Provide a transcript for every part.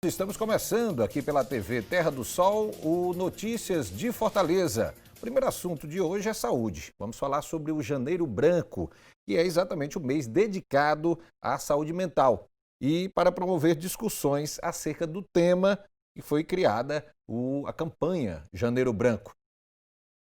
Estamos começando aqui pela TV Terra do Sol o Notícias de Fortaleza. O primeiro assunto de hoje é saúde. Vamos falar sobre o Janeiro Branco, que é exatamente o mês dedicado à saúde mental. E para promover discussões acerca do tema, que foi criada a campanha Janeiro Branco.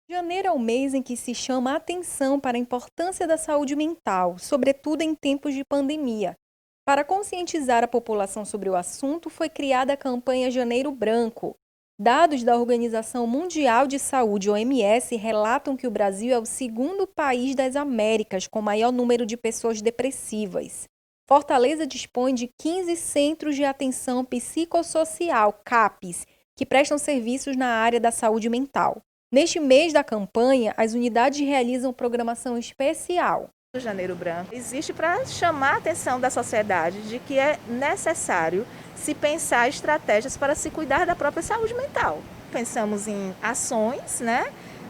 Janeiro é o mês em que se chama a atenção para a importância da saúde mental, sobretudo em tempos de pandemia. Para conscientizar a população sobre o assunto, foi criada a campanha Janeiro Branco. Dados da Organização Mundial de Saúde, OMS, relatam que o Brasil é o segundo país das Américas com maior número de pessoas depressivas. Fortaleza dispõe de 15 Centros de Atenção Psicossocial, CAPs, que prestam serviços na área da saúde mental. Neste mês da campanha, as unidades realizam programação especial. O Janeiro Branco existe para chamar a atenção da sociedade de que é necessário se pensar estratégias para se cuidar da própria saúde mental. Pensamos em ações,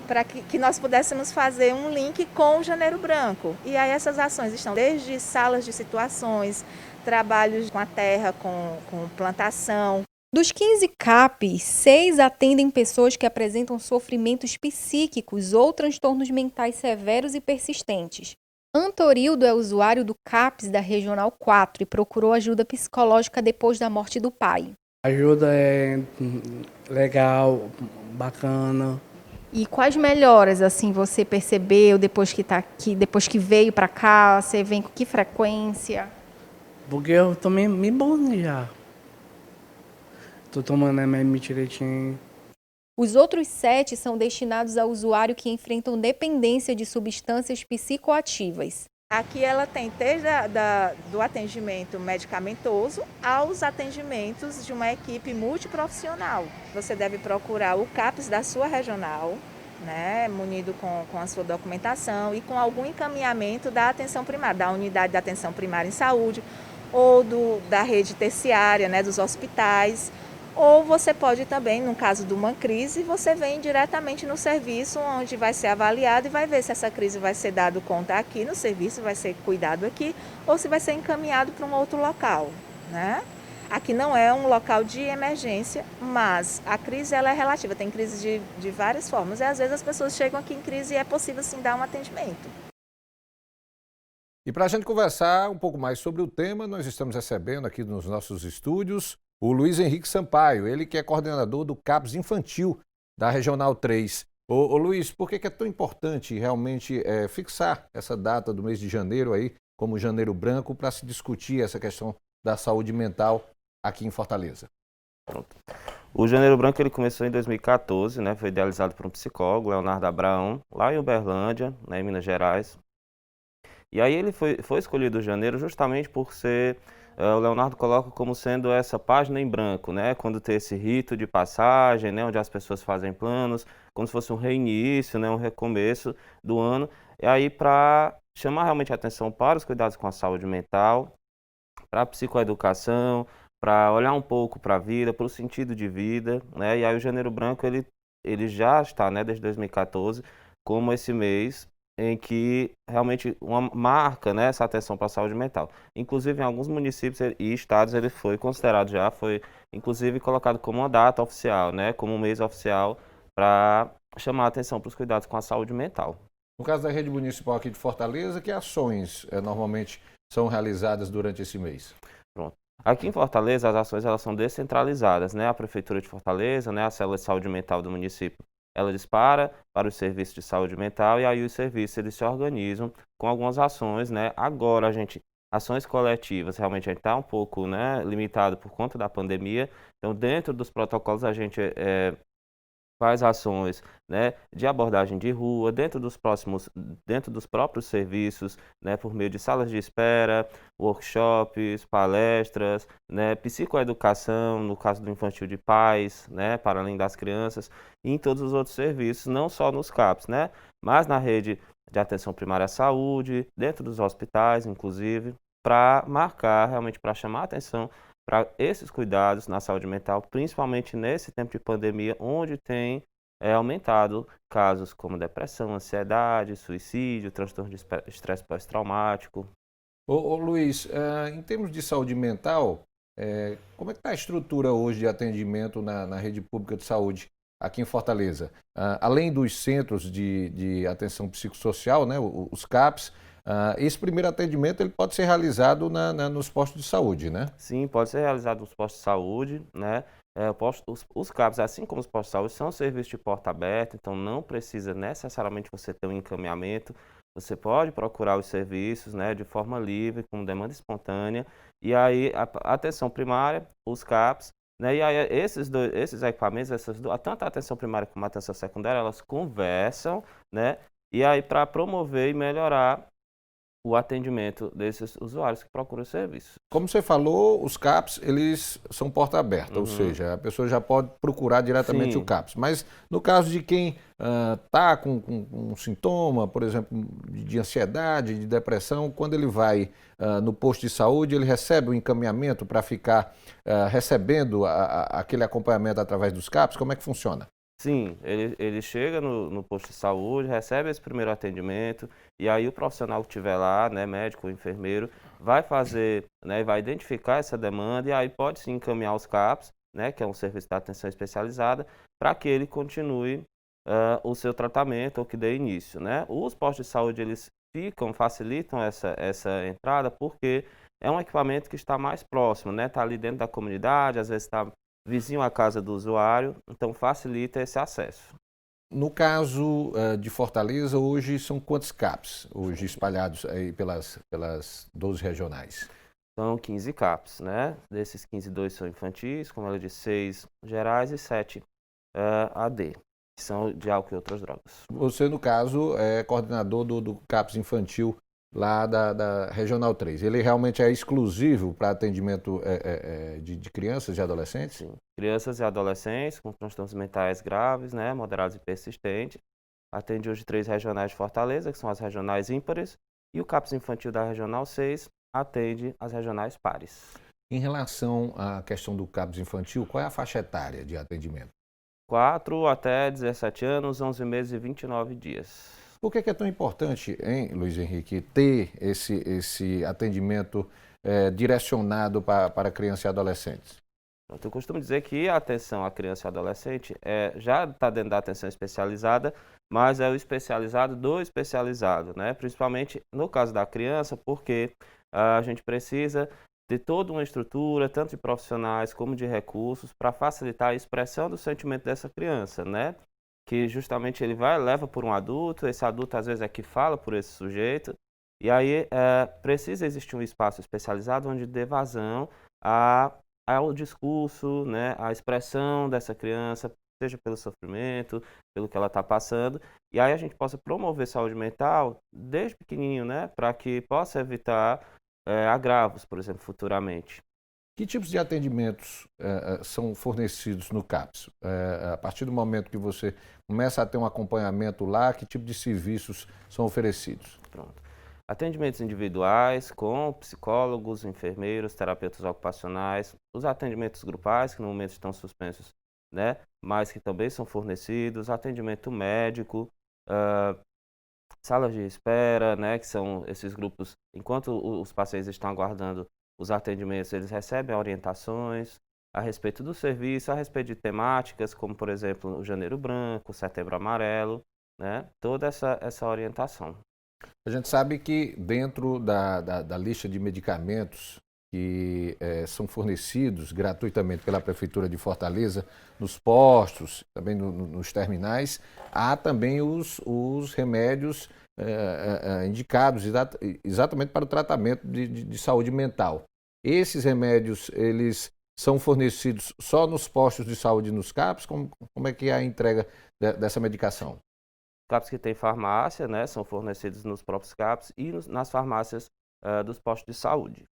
para que nós pudéssemos fazer um link com o Janeiro Branco. E aí essas ações estão desde salas de situações, trabalhos com a terra, com plantação. Dos 15 CAPs, 6 atendem pessoas que apresentam sofrimentos psíquicos ou transtornos mentais severos e persistentes. Antorildo é usuário do CAPS da Regional 4 e procurou ajuda psicológica depois da morte do pai. A ajuda é legal, bacana. E quais melhoras assim você percebeu depois que tá aqui, depois que veio para cá? Você vem com que frequência? Porque eu tô me bom já. Tô tomando remédio direitinho. Os outros 7 são destinados a usuário que enfrentam dependência de substâncias psicoativas. Aqui ela tem desde do atendimento medicamentoso aos atendimentos de uma equipe multiprofissional. Você deve procurar o CAPS da sua regional, munido com a sua documentação e com algum encaminhamento da atenção primária, da unidade de atenção primária em saúde ou da rede terciária, dos hospitais. Ou você pode também, no caso de uma crise, você vem diretamente no serviço onde vai ser avaliado e vai ver se essa crise vai ser dado conta aqui no serviço, vai ser cuidado aqui, ou se vai ser encaminhado para um outro local, Aqui não é um local de emergência, mas a crise ela é relativa, tem crise de várias formas. E às vezes as pessoas chegam aqui em crise e é possível sim dar um atendimento. E para a gente conversar um pouco mais sobre o tema, nós estamos recebendo aqui nos nossos estúdios o Luiz Henrique Sampaio, ele que é coordenador do CAPS Infantil da Regional 3. Ô Luiz, por que é tão importante realmente fixar essa data do mês de janeiro aí, como Janeiro Branco, para se discutir essa questão da saúde mental aqui em Fortaleza? Pronto. O Janeiro Branco ele começou em 2014, foi idealizado por um psicólogo, Leonardo Abraão, lá em Uberlândia, em Minas Gerais. E aí ele foi escolhido o janeiro justamente por ser, o Leonardo coloca como sendo essa página em branco, quando tem esse rito de passagem, onde as pessoas fazem planos, como se fosse um reinício, um recomeço do ano. E aí para chamar realmente a atenção para os cuidados com a saúde mental, para a psicoeducação, para olhar um pouco para a vida, para o sentido de vida, E aí o Janeiro Branco ele já está, desde 2014, como esse mês em que realmente marca essa atenção para a saúde mental. Inclusive em alguns municípios e estados ele foi considerado foi inclusive colocado como uma data oficial, como um mês oficial para chamar a atenção para os cuidados com a saúde mental. No caso da rede municipal aqui de Fortaleza, que ações normalmente são realizadas durante esse mês? Pronto. Aqui em Fortaleza as ações elas são descentralizadas, A Prefeitura de Fortaleza, a Célula de Saúde Mental do município, ela dispara para os serviços de saúde mental e aí os serviços eles se organizam com algumas ações, Agora ações coletivas, realmente a gente está um pouco, limitado por conta da pandemia. Então, dentro dos protocolos a gente faz ações, de abordagem de rua, dentro dos próprios serviços, por meio de salas de espera, workshops, palestras, psicoeducação, no caso do infantil de pais, para além das crianças, e em todos os outros serviços, não só nos CAPs, mas na rede de atenção primária à saúde, dentro dos hospitais, inclusive, para marcar, realmente para chamar a atenção para esses cuidados na saúde mental, principalmente nesse tempo de pandemia, onde tem aumentado casos como depressão, ansiedade, suicídio, transtorno de estresse pós-traumático. Ô Luiz, em termos de saúde mental, Como é que está a estrutura hoje de atendimento na rede pública de saúde aqui em Fortaleza? Além dos centros de atenção psicossocial, né, os CAPs, esse primeiro atendimento ele pode ser realizado nos postos de saúde, né? Sim, pode ser realizado nos postos de saúde, né? Os CAPs, assim como os postos de saúde, são serviços de porta aberta, então não precisa necessariamente você ter um encaminhamento. Você pode procurar os serviços, né, de forma livre, com demanda espontânea. E aí, a atenção primária, os CAPs, né, e aí esses equipamentos, tanto a atenção primária como a atenção secundária, elas conversam, né? E aí, para promover e melhorar o atendimento desses usuários que procuram o serviço. Como você falou, os CAPs, eles são porta aberta, ou seja, a pessoa já pode procurar diretamente o Sim. CAPs. Mas no caso de quem está com um sintoma, por exemplo, de ansiedade, de depressão, quando ele vai no posto de saúde, ele recebe o encaminhamento para ficar recebendo aquele acompanhamento através dos CAPs? Como é que funciona? Sim, ele chega no posto de saúde, recebe esse primeiro atendimento, e aí o profissional que estiver lá, né, médico ou enfermeiro, vai fazer, né, vai identificar essa demanda e aí pode se encaminhar os CAPs, né, que é um serviço de atenção especializada, para que ele continue o seu tratamento ou que dê início, né. Os postos de saúde, eles facilitam essa entrada porque é um equipamento que está mais próximo, né, está ali dentro da comunidade, às vezes está vizinho à casa do usuário, então facilita esse acesso. No caso de Fortaleza, hoje são quantos CAPs, hoje espalhados aí pelas 12 regionais? São 15 CAPs, né? Desses 15, 2 são infantis, como ela disse, 6 gerais e 7 AD, que são de álcool e outras drogas. Você, no caso, é coordenador do CAPS infantil lá da Regional 3. Ele realmente é exclusivo para atendimento de crianças e adolescentes? Sim. Crianças e adolescentes com transtornos mentais graves, né, moderados e persistentes. Atende hoje 3 regionais de Fortaleza, que são as regionais ímpares, e o CAPS infantil da Regional 6 atende as regionais pares. Em relação à questão do CAPS infantil, qual é a faixa etária de atendimento? 4 até 17 anos, 11 meses e 29 dias. Por que é tão importante, hein, Luiz Henrique, ter esse atendimento direcionado para crianças e adolescentes? Eu costumo dizer que a atenção à criança e adolescente já está dentro da atenção especializada, mas é o especializado do especializado, né? Principalmente no caso da criança, porque a gente precisa de toda uma estrutura, tanto de profissionais como de recursos, para facilitar a expressão do sentimento dessa criança, né? Que justamente ele leva por um adulto, esse adulto às vezes é que fala por esse sujeito, e aí precisa existir um espaço especializado onde dê vazão ao discurso, né, à expressão dessa criança, seja pelo sofrimento, pelo que ela está passando, e aí a gente possa promover saúde mental desde pequenininho, né, para que possa evitar agravos, por exemplo, futuramente. Que tipos de atendimentos são fornecidos no CAPS? A partir do momento que você começa a ter um acompanhamento lá, que tipo de serviços são oferecidos? Pronto. Atendimentos individuais com psicólogos, enfermeiros, terapeutas ocupacionais, os atendimentos grupais, que no momento estão suspensos, né, mas que também são fornecidos, atendimento médico, salas de espera, né, que são esses grupos, enquanto os pacientes estão aguardando os atendimentos, eles recebem orientações a respeito do serviço, a respeito de temáticas, como, por exemplo, o Janeiro Branco, o Setembro Amarelo, né, toda essa orientação. A gente sabe que dentro da lista de medicamentos que são fornecidos gratuitamente pela Prefeitura de Fortaleza, nos postos, também nos terminais, há também os remédios indicados exatamente para o tratamento de saúde mental. Esses remédios, eles são fornecidos só nos postos de saúde e nos CAPs? Como é que é a entrega dessa medicação? CAPs que têm farmácia, né, são fornecidos nos próprios CAPs e nas farmácias dos postos de saúde.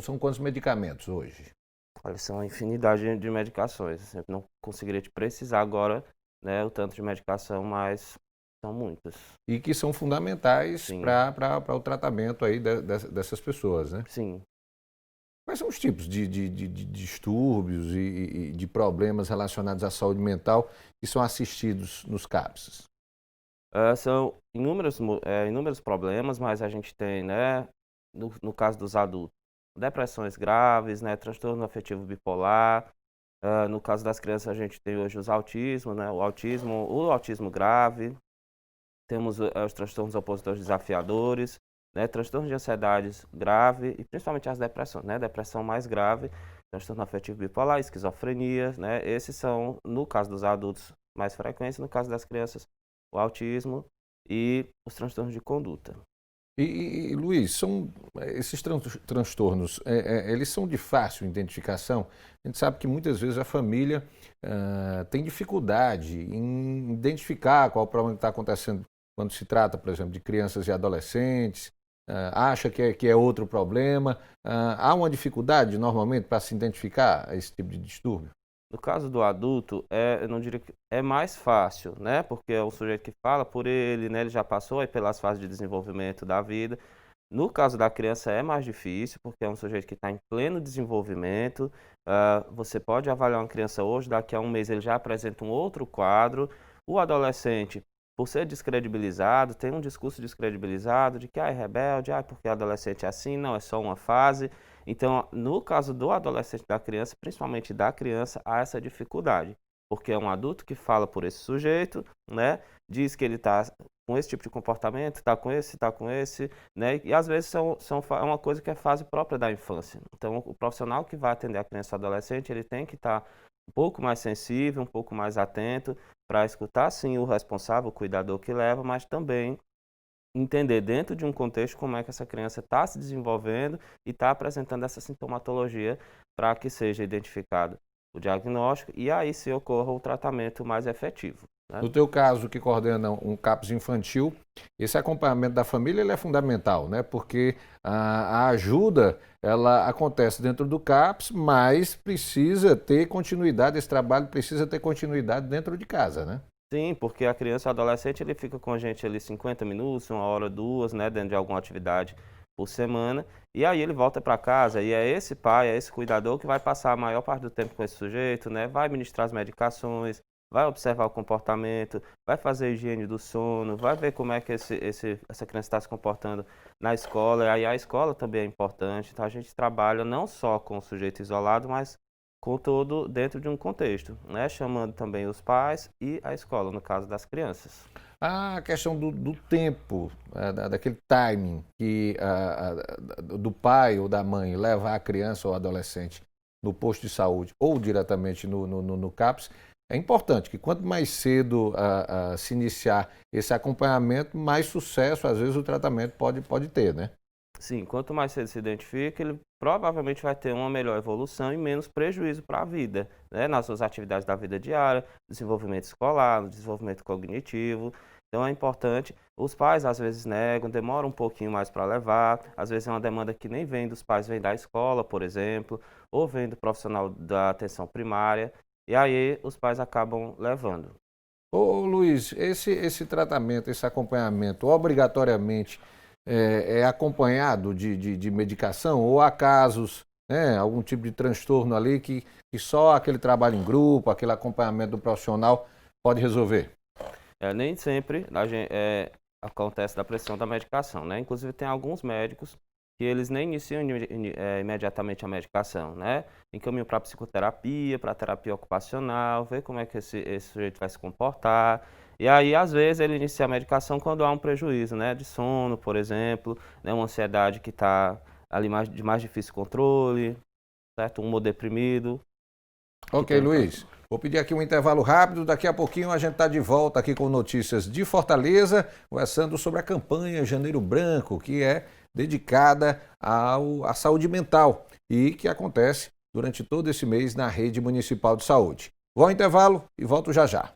São quantos medicamentos hoje? Olha, são uma infinidade de medicações. Eu não conseguiria te precisar agora, né, o tanto de medicação, mas são muitas. E que são fundamentais para o tratamento aí dessas pessoas, né? Sim. Quais são os tipos de distúrbios e de problemas relacionados à saúde mental que são assistidos nos CAPs? São inúmeros problemas, mas a gente tem, né, no caso dos adultos, depressões graves, né, transtorno afetivo bipolar. No caso das crianças, a gente tem hoje os autismos, né, o autismo grave, temos os transtornos opositores desafiadores, né, transtornos de ansiedade grave e principalmente as depressões, né, depressão mais grave, transtorno afetivo bipolar, esquizofrenia, né, esses são, no caso dos adultos, mais frequentes, no caso das crianças, o autismo e os transtornos de conduta. Luiz, esses transtornos, eles são de fácil identificação? A gente sabe que muitas vezes a família tem dificuldade em identificar qual o problema que está acontecendo quando se trata, por exemplo, de crianças e adolescentes, acha que é outro problema. Há uma dificuldade, normalmente, para se identificar esse tipo de distúrbio? No caso do adulto, eu não diria que é mais fácil, né? Porque é o sujeito que fala por ele, né? Ele já passou aí pelas fases de desenvolvimento da vida. No caso da criança é mais difícil, porque é um sujeito que está em pleno desenvolvimento. Você pode avaliar uma criança hoje, daqui a um mês ele já apresenta um outro quadro. O adolescente, por ser descredibilizado, tem um discurso descredibilizado de que é rebelde, porque adolescente é assim, não, é só uma fase. Então, no caso do adolescente, da criança, principalmente da criança, há essa dificuldade, porque é um adulto que fala por esse sujeito, né, diz que ele está com esse tipo de comportamento, está com esse, né, e às vezes é uma coisa que é fase própria da infância. Então, o profissional que vai atender a criança ou adolescente, ele tem que estar um pouco mais sensível, um pouco mais atento, para escutar, sim, o responsável, o cuidador que leva, mas também entender dentro de um contexto como é que essa criança está se desenvolvendo e está apresentando essa sintomatologia para que seja identificado o diagnóstico e aí se ocorra o tratamento mais efetivo, né? No teu caso, que coordena um CAPS infantil, esse acompanhamento da família ele é fundamental, né? Porque a ajuda ela acontece dentro do CAPS, mas precisa ter continuidade, esse trabalho precisa ter continuidade dentro de casa, né? Sim, porque a criança ou adolescente ele fica com a gente ali 50 minutos, uma hora, duas, né, dentro de alguma atividade por semana, e aí ele volta para casa e é esse pai, é esse cuidador que vai passar a maior parte do tempo com esse sujeito, né, vai ministrar as medicações, vai observar o comportamento, vai fazer a higiene do sono, vai ver como é que essa criança está se comportando na escola, e aí a escola também é importante, então a gente trabalha não só com o sujeito isolado, mas contudo dentro de um contexto, né? Chamando também os pais e a escola, no caso das crianças. A questão do tempo, daquele timing que do pai ou da mãe levar a criança ou adolescente no posto de saúde ou diretamente no CAPS, é importante que quanto mais cedo se iniciar esse acompanhamento, mais sucesso, às vezes, o tratamento pode ter, né? Sim, quanto mais cedo se identifica, ele provavelmente vai ter uma melhor evolução e menos prejuízo para a vida, né? Nas suas atividades da vida diária, desenvolvimento escolar, desenvolvimento cognitivo. Então é importante. Os pais às vezes negam, demoram um pouquinho mais para levar. Às vezes é uma demanda que nem vem dos pais, vem da escola, por exemplo, ou vem do profissional da atenção primária. E aí os pais acabam levando. Ô Luiz, esse tratamento, esse acompanhamento, obrigatoriamente é acompanhado de medicação ou há casos, né, algum tipo de transtorno ali que só aquele trabalho em grupo, aquele acompanhamento do profissional pode resolver? Nem sempre acontece da pressão da medicação, né? Inclusive tem alguns médicos que eles nem iniciam imediatamente a medicação, né? Encaminham para psicoterapia, para terapia ocupacional, ver como é que esse sujeito vai se comportar. E aí, às vezes, ele inicia a medicação quando há um prejuízo, né? De sono, por exemplo, né? Uma ansiedade que está ali de mais difícil controle, certo? Um humor deprimido. Ok, Luiz. Vou pedir aqui um intervalo rápido. Daqui a pouquinho a gente está de volta aqui com notícias de Fortaleza, conversando sobre a campanha Janeiro Branco, que é dedicada à saúde mental e que acontece durante todo esse mês na Rede Municipal de Saúde. Vou ao intervalo e volto já já.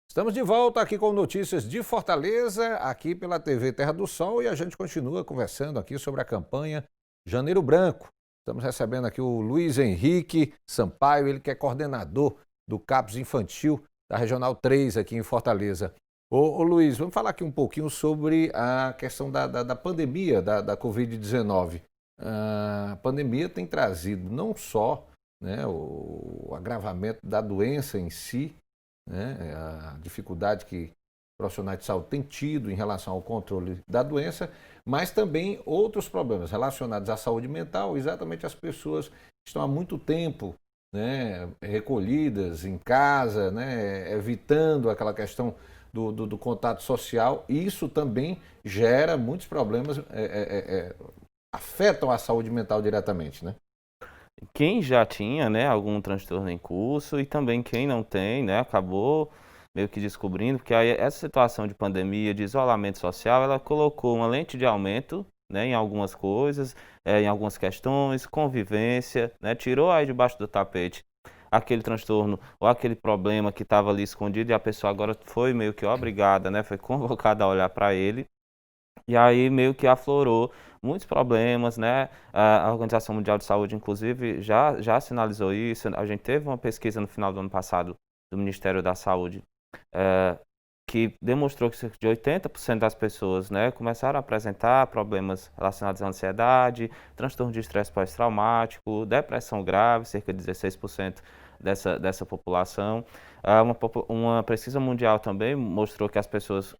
Estamos de volta aqui com notícias de Fortaleza, aqui pela TV Terra do Sol, e a gente continua conversando aqui sobre a campanha Janeiro Branco. Estamos recebendo aqui o Luiz Henrique Sampaio, ele que é coordenador do CAPS Infantil da Regional 3 aqui em Fortaleza. Ô Luiz, vamos falar aqui um pouquinho sobre a questão da pandemia da Covid-19. A pandemia tem trazido não só, né, o agravamento da doença em si, né, a dificuldade que profissionais de saúde têm tido em relação ao controle da doença, mas também outros problemas relacionados à saúde mental, exatamente as pessoas que estão há muito tempo, né, recolhidas em casa, né, evitando aquela questão do contato social. Isso também gera muitos problemas, afetam a saúde mental diretamente, né? Quem já tinha, né, algum transtorno em curso e também quem não tem, né, acabou meio que descobrindo, porque aí essa situação de pandemia, de isolamento social, ela colocou uma lente de aumento, né, em algumas coisas, em algumas questões, convivência, né, tirou aí debaixo do tapete aquele transtorno ou aquele problema que estava ali escondido e a pessoa agora foi meio que obrigada, né, foi convocada a olhar para ele. E aí meio que aflorou muitos problemas, né? A Organização Mundial de Saúde, inclusive, já sinalizou isso. A gente teve uma pesquisa no final do ano passado do Ministério da Saúde, eh, que demonstrou que cerca de 80% das pessoas, né, começaram a apresentar problemas relacionados à ansiedade, transtorno de estresse pós-traumático, depressão grave, cerca de 16% dessa população. Uma pesquisa mundial também mostrou que as pessoas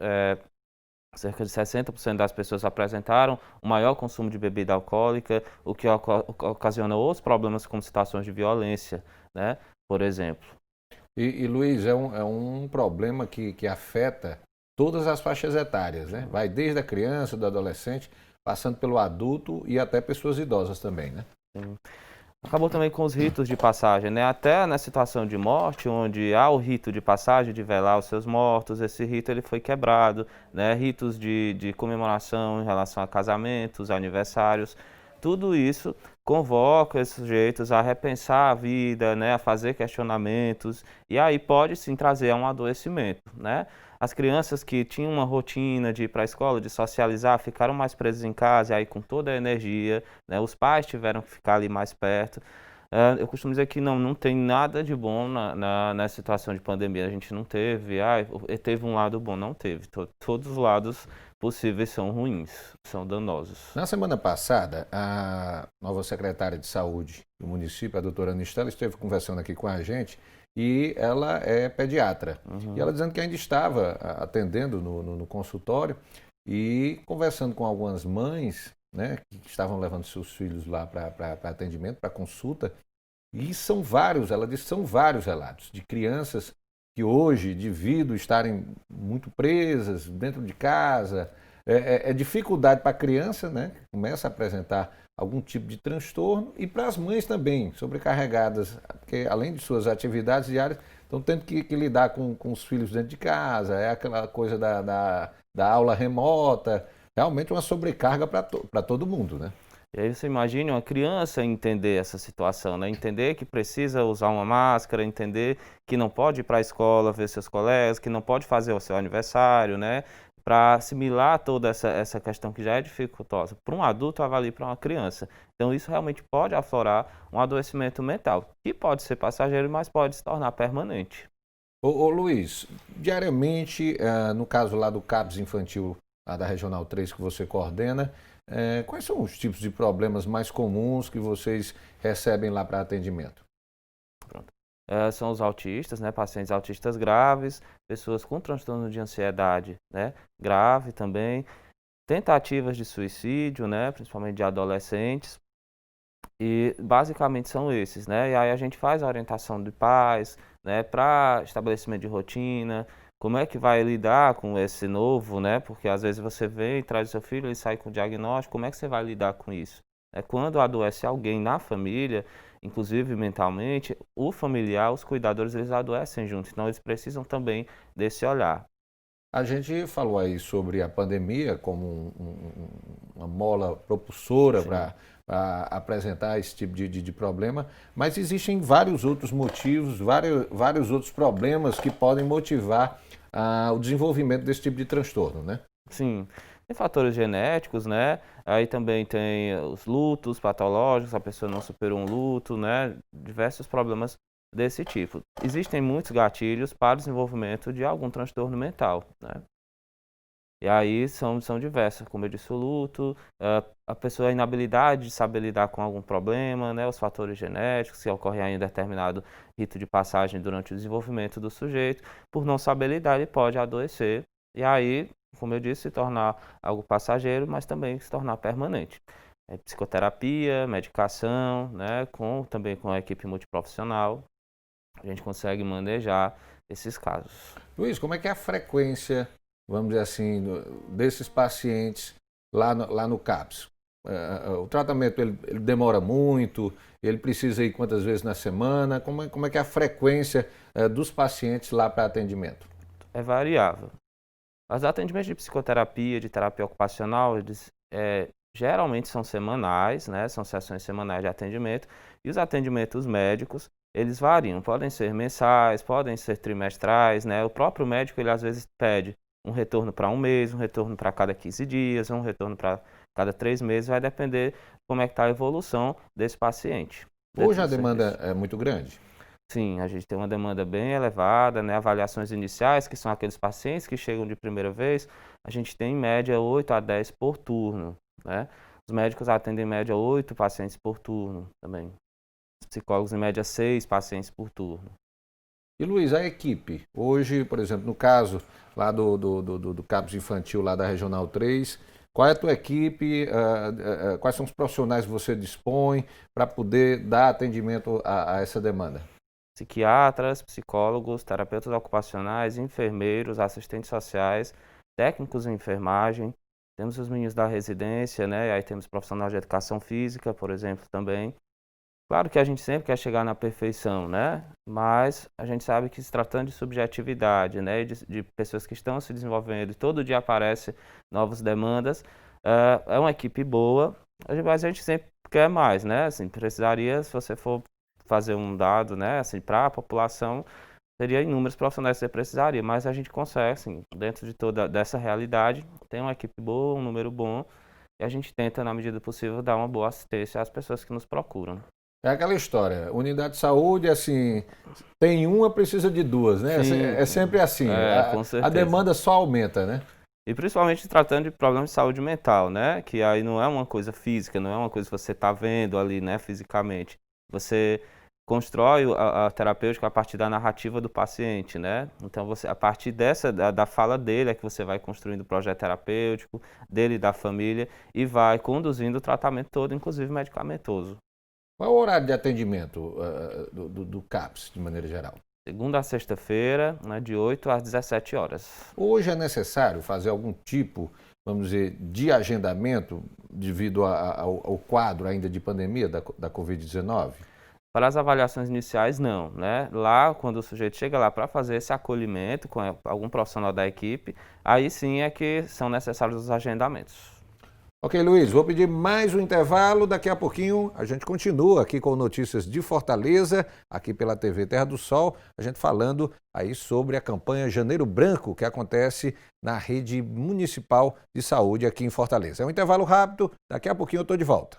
cerca de 60% das pessoas apresentaram um maior consumo de bebida alcoólica, o que ocasiona outros problemas como situações de violência, né? Por exemplo. E Luiz, é um problema que afeta todas as faixas etárias, né? Vai desde a criança, do adolescente, passando pelo adulto e até pessoas idosas também, né? Sim. Acabou também com os ritos de passagem, né? Até na situação de morte, onde há o rito de passagem, de velar os seus mortos, esse rito ele foi quebrado, né? Ritos de comemoração em relação a casamentos, aniversários, tudo isso convoca esses sujeitos a repensar a vida, né? A fazer questionamentos, e aí pode sim trazer a um adoecimento, né? As crianças que tinham uma rotina de ir para a escola, de socializar, ficaram mais presas em casa, e aí com toda a energia, né, os pais tiveram que ficar ali mais perto. Eu costumo dizer que não tem nada de bom nessa situação de pandemia. A gente não teve, teve um lado bom, não teve. Todos os lados possíveis são ruins, são danosos. Na semana passada, a nova secretária de saúde do município, a doutora Anistela, esteve conversando aqui com a gente e ela é pediatra. E ela dizendo que ainda estava atendendo no consultório e conversando com algumas mães, né, que estavam levando seus filhos lá para atendimento, para consulta. E são vários, ela disse, são vários relatos de crianças que hoje, devido estarem muito presas dentro de casa, é dificuldade para a criança, né, que começa a apresentar algum tipo de transtorno, e para as mães também, sobrecarregadas, porque além de suas atividades diárias, estão tendo que lidar com os filhos dentro de casa, é aquela coisa da aula remota, realmente uma sobrecarga para todo mundo, né? E aí você imagine uma criança entender essa situação, né? Entender que precisa usar uma máscara, entender que não pode ir para a escola ver seus colegas, que não pode fazer o seu aniversário, né? Para assimilar toda essa questão que já é dificultosa para um adulto, avalie para uma criança. Então isso realmente pode aflorar um adoecimento mental, que pode ser passageiro, mas pode se tornar permanente. Ô Luiz, diariamente, no caso lá do CAPS infantil, lá da Regional 3 que você coordena, quais são os tipos de problemas mais comuns que vocês recebem lá para atendimento? Pronto. São os autistas, né, pacientes autistas graves, pessoas com transtorno de ansiedade, né, grave também, tentativas de suicídio, né, principalmente de adolescentes, e basicamente são esses, né, e aí a gente faz a orientação de pais, né, para estabelecimento de rotina, como é que vai lidar com esse novo, né, porque às vezes você vem, traz o seu filho, ele sai com diagnóstico, como é que você vai lidar com isso? Quando adoece alguém na família, inclusive mentalmente, o familiar, os cuidadores, eles adoecem juntos, então eles precisam também desse olhar. A gente falou aí sobre a pandemia como uma mola propulsora para apresentar esse tipo de problema, mas existem vários outros motivos, vários outros problemas que podem motivar o desenvolvimento desse tipo de transtorno, né? Sim, tem fatores genéticos, né? Aí também tem os lutos patológicos, a pessoa não superou um luto, né? Diversos problemas desse tipo. Existem muitos gatilhos para o desenvolvimento de algum transtorno mental, né? E aí são diversas, como eu disse, o luto, a pessoa, a inabilidade de saber lidar com algum problema, né, os fatores genéticos, se ocorre em determinado rito de passagem durante o desenvolvimento do sujeito, por não saber lidar, ele pode adoecer, e aí, como eu disse, se tornar algo passageiro, mas também se tornar permanente. Psicoterapia, medicação, né, também com a equipe multiprofissional, a gente consegue manejar esses casos. Luiz, como é que é a frequência, vamos dizer assim, desses pacientes lá no CAPS? O tratamento ele demora muito, ele precisa ir quantas vezes na semana? Como é que é a frequência dos pacientes lá para atendimento? É variável. Os atendimentos de psicoterapia, de terapia ocupacional, eles geralmente são semanais, né? São sessões semanais de atendimento. E os atendimentos médicos, eles variam. Podem ser mensais, podem ser trimestrais, né? O próprio médico, ele às vezes pede um retorno para um mês, um retorno para cada 15 dias, um retorno para cada 3 meses. Vai depender como é que está a evolução desse paciente. Hoje a demanda é muito grande? Sim, a gente tem uma demanda bem elevada, né? Avaliações iniciais, que são aqueles pacientes que chegam de primeira vez, a gente tem em média 8 a 10 por turno, né? Os médicos atendem em média 8 pacientes por turno também. Os psicólogos em média 6 pacientes por turno. E Luiz, a equipe, hoje, por exemplo, no caso lá do CAPS infantil lá da Regional 3, qual é a tua equipe, quais são os profissionais que você dispõe para poder dar atendimento a essa demanda? Psiquiatras, psicólogos, terapeutas ocupacionais, enfermeiros, assistentes sociais, técnicos em enfermagem, temos os meninos da residência, né? E aí temos profissionais de educação física, por exemplo, também. Claro que a gente sempre quer chegar na perfeição, né? Mas a gente sabe que se tratando de subjetividade, né? De pessoas que estão se desenvolvendo e todo dia aparecem novas demandas, é uma equipe boa, mas a gente sempre quer mais, né? Assim, precisaria, se você for fazer um dado, né, assim, para a população, seria inúmeros profissionais que você precisaria, mas a gente consegue, assim, dentro de toda dessa realidade, tem uma equipe boa, um número bom, e a gente tenta, na medida do possível, dar uma boa assistência às pessoas que nos procuram. É aquela história, unidade de saúde, assim, tem uma, precisa de duas, né? Sim, É sempre assim, com a certeza. demanda só aumenta, né? E principalmente tratando de problemas de saúde mental, né? Que aí não é uma coisa física, não é uma coisa que você está vendo ali, né, fisicamente. Você constrói a terapêutica a partir da narrativa do paciente, né? Então, você, a partir da fala dele, é que você vai construindo o projeto terapêutico, dele e da família, e vai conduzindo o tratamento todo, inclusive medicamentoso. Qual é o horário de atendimento do CAPS, de maneira geral? Segunda a sexta-feira, né, de 8 às 17 horas. Hoje é necessário fazer algum tipo, vamos dizer, de agendamento devido ao quadro ainda de pandemia da Covid-19? Para as avaliações iniciais, não, né? Lá, quando o sujeito chega lá para fazer esse acolhimento com algum profissional da equipe, aí sim é que são necessários os agendamentos. Ok, Luiz, vou pedir mais um intervalo. Daqui a pouquinho a gente continua aqui com notícias de Fortaleza, aqui pela TV Terra do Sol, a gente falando aí sobre a campanha Janeiro Branco, que acontece na rede municipal de saúde aqui em Fortaleza. É um intervalo rápido, daqui a pouquinho eu estou de volta.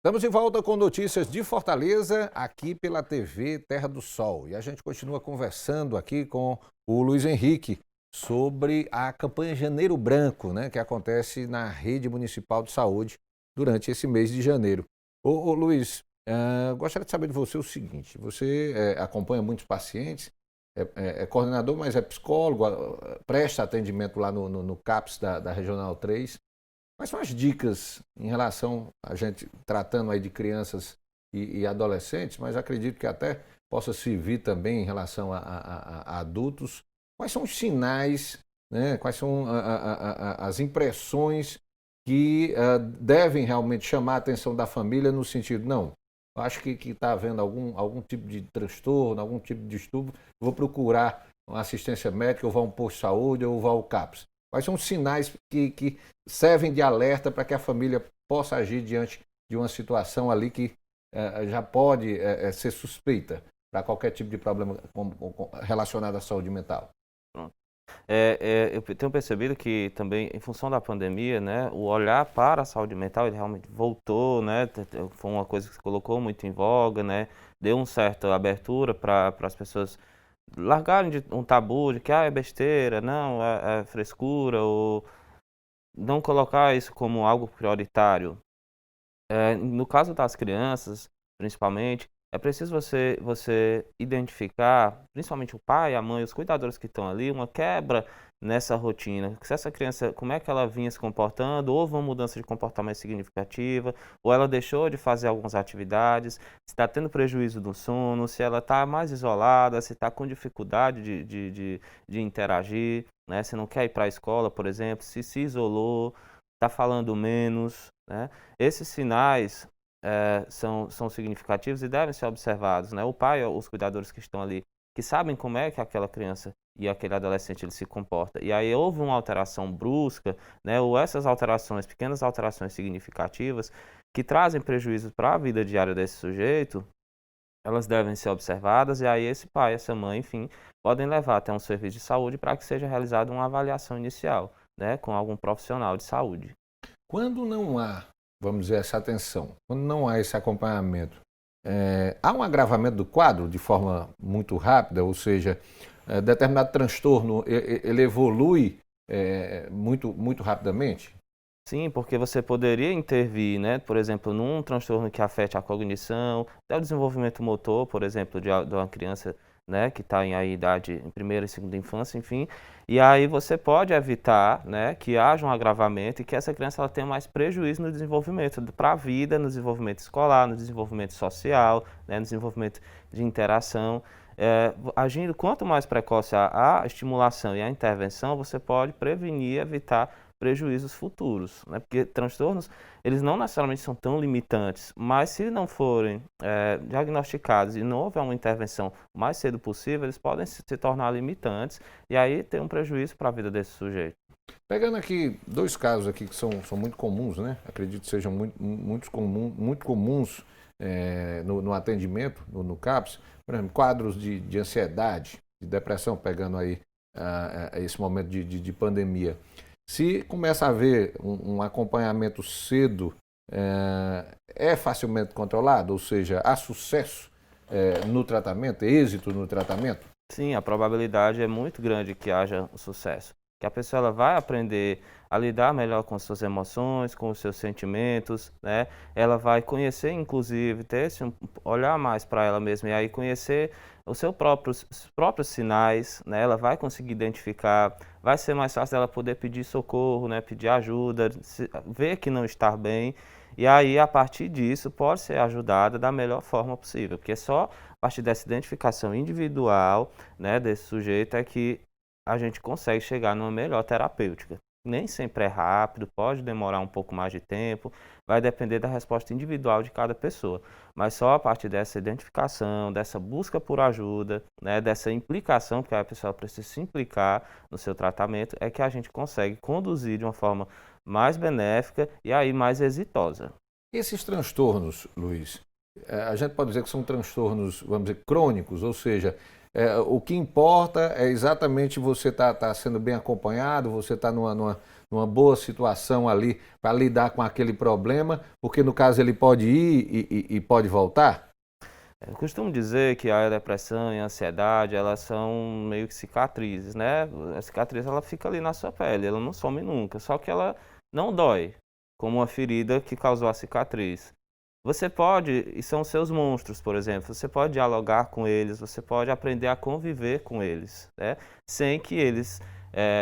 Estamos de volta com notícias de Fortaleza, aqui pela TV Terra do Sol. E a gente continua conversando aqui com o Luiz Henrique sobre a campanha Janeiro Branco, né, que acontece na Rede Municipal de Saúde durante esse mês de janeiro. Ô Luiz, gostaria de saber de você o seguinte, você acompanha muitos pacientes, é coordenador, mas é psicólogo, presta atendimento lá no CAPS da Regional 3. Quais são as dicas em relação a gente tratando aí de crianças e adolescentes, mas acredito que até possa servir também em relação a adultos? Quais são os sinais, né? Quais são as impressões que devem realmente chamar a atenção da família no sentido, não, eu acho que está havendo algum tipo de transtorno, algum tipo de distúrbio, vou procurar uma assistência médica, ou vou a um posto de saúde, ou vou ao CAPS. Quais são os sinais que servem de alerta para que a família possa agir diante de uma situação ali que já pode ser suspeita para qualquer tipo de problema relacionado à saúde mental? Eu tenho percebido que também, em função da pandemia, né, o olhar para a saúde mental, ele realmente voltou, né, foi uma coisa que se colocou muito em voga, né, deu uma certa abertura para as pessoas largarem um tabu de que é besteira, não, é frescura, ou não colocar isso como algo prioritário. No caso das crianças, principalmente, é preciso você identificar, principalmente o pai, a mãe, os cuidadores que estão ali, uma quebra nessa rotina. Se essa criança, como é que ela vinha se comportando, houve uma mudança de comportamento significativa, ou ela deixou de fazer algumas atividades, se está tendo prejuízo do sono, se ela está mais isolada, se está com dificuldade de interagir, né? Se não quer ir para a escola, por exemplo, se isolou, está falando menos, né? Esses sinais são significativos e devem ser observados, né? O pai, os cuidadores que estão ali, que sabem como é que aquela criança e aquele adolescente ele se comporta. E aí houve uma alteração brusca, né? Ou essas alterações, pequenas alterações significativas, que trazem prejuízos para a vida diária desse sujeito, elas devem ser observadas e aí esse pai, essa mãe, enfim, podem levar até um serviço de saúde para que seja realizada uma avaliação inicial, né? Com algum profissional de saúde. Quando não há, vamos dizer, essa atenção, quando não há esse acompanhamento, há um agravamento do quadro de forma muito rápida, ou seja, determinado transtorno ele evolui muito rapidamente? Sim, porque você poderia intervir, né, por exemplo, num transtorno que afete a cognição, até o desenvolvimento motor, por exemplo, de uma criança, né, que está em idade em primeira e segunda infância, enfim, e aí você pode evitar, né, que haja um agravamento e que essa criança ela tenha mais prejuízo no desenvolvimento para a vida, no desenvolvimento escolar, no desenvolvimento social, né, no desenvolvimento de interação. Agindo quanto mais precoce a estimulação e a intervenção, você pode prevenir e evitar prejuízos futuros, né? Porque transtornos, eles não necessariamente são tão limitantes, mas se não forem diagnosticados e não houver uma intervenção o mais cedo possível, eles podem se tornar limitantes e aí ter um prejuízo para a vida desse sujeito. Pegando aqui dois casos aqui que são muito comuns, né? Acredito que sejam muito comuns no atendimento, no CAPS, por exemplo, quadros de ansiedade, de depressão, pegando aí esse momento de pandemia. Se começa a haver um acompanhamento cedo, é facilmente controlado, ou seja, há sucesso no tratamento, êxito no tratamento? Sim, a probabilidade é muito grande que haja sucesso. Que a pessoa ela vai aprender a lidar melhor com suas emoções, com os seus sentimentos, né? Ela vai conhecer, inclusive, olhar mais para ela mesma e aí conhecer os próprios sinais, né? Ela vai conseguir identificar, vai ser mais fácil dela poder pedir socorro, né? Pedir ajuda, ver que não está bem. E aí, a partir disso, pode ser ajudada da melhor forma possível, porque só a partir dessa identificação individual, né, desse sujeito é que a gente consegue chegar numa melhor terapêutica. Nem sempre é rápido, pode demorar um pouco mais de tempo, vai depender da resposta individual de cada pessoa. Mas só a partir dessa identificação, dessa busca por ajuda, né, dessa implicação, porque a pessoa precisa se implicar no seu tratamento, é que a gente consegue conduzir de uma forma mais benéfica e aí mais exitosa. Esses transtornos, Luiz, a gente pode dizer que são transtornos, vamos dizer, crônicos, ou seja, o que importa é exatamente você estar sendo bem acompanhado, você estar numa boa situação ali para lidar com aquele problema, porque no caso ele pode ir e pode voltar? Eu costumo dizer que a depressão e a ansiedade, elas são meio que cicatrizes, né? A cicatriz, ela fica ali na sua pele, ela não some nunca, só que ela não dói, como uma ferida que causou a cicatriz. Você pode, e são seus monstros, por exemplo, você pode dialogar com eles, você pode aprender a conviver com eles, né? Sem que eles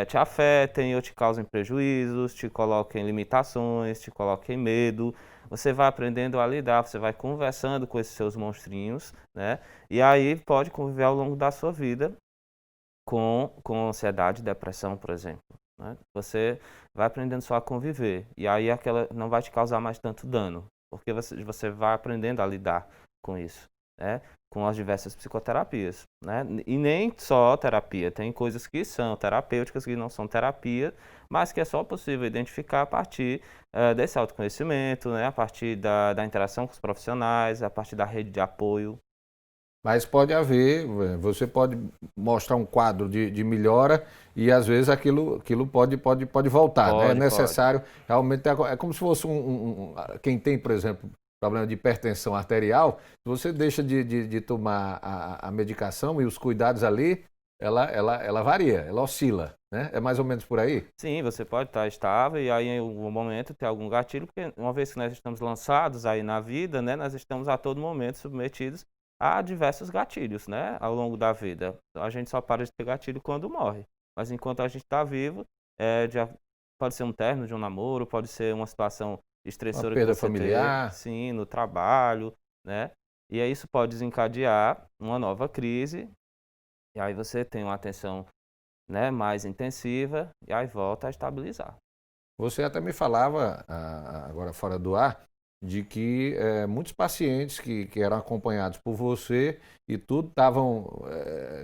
te afetem ou te causem prejuízos, te coloquem limitações, te coloquem medo. Você vai aprendendo a lidar, você vai conversando com esses seus monstrinhos, né? E aí pode conviver ao longo da sua vida com ansiedade e depressão, por exemplo, né? Você vai aprendendo só a conviver, e aí aquela não vai te causar mais tanto dano, porque você vai aprendendo a lidar com isso, né? Com as diversas psicoterapias, né? E nem só terapia, tem coisas que são terapêuticas, que não são terapia, mas que é só possível identificar a partir desse autoconhecimento, né? A partir da interação com os profissionais, a partir da rede de apoio. Mas pode haver, você pode mostrar um quadro de melhora e às vezes aquilo pode voltar, né? É necessário, realmente, é como se fosse quem tem, por exemplo, problema de hipertensão arterial, se você deixa de tomar a medicação e os cuidados ali, ela varia, ela oscila, né? É mais ou menos por aí? Sim, você pode estar estável e aí em algum momento ter algum gatilho, porque uma vez que nós estamos lançados aí na vida, né, nós estamos a todo momento submetidos a diversos gatilhos, né, ao longo da vida. A gente só para de ter gatilho quando morre, mas enquanto a gente está vivo, pode ser um término de um namoro, pode ser uma situação estressora Uma perda que você familiar. teve, sim, no trabalho, né, e aí isso pode desencadear uma nova crise, e aí você tem uma atenção, né, mais intensiva e aí volta a estabilizar. Você até me falava, agora fora do ar, de que muitos pacientes que eram acompanhados por você e tudo estavam,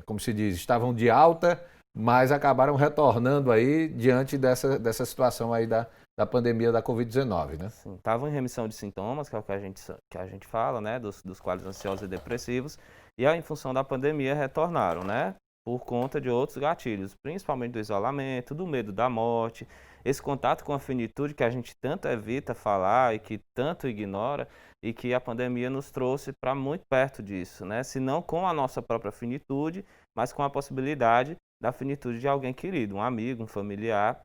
como se diz, estavam de alta, mas acabaram retornando aí diante dessa situação aí da pandemia da Covid-19, né? Sim, estavam em remissão de sintomas, que é o que a gente fala, né, dos quadros ansiosos e depressivos, e aí, em função da pandemia retornaram, né, por conta de outros gatilhos, principalmente do isolamento, do medo da morte, esse contato com a finitude que a gente tanto evita falar e que tanto ignora, e que a pandemia nos trouxe para muito perto disso, né? Se não com a nossa própria finitude, mas com a possibilidade da finitude de alguém querido, um amigo, um familiar.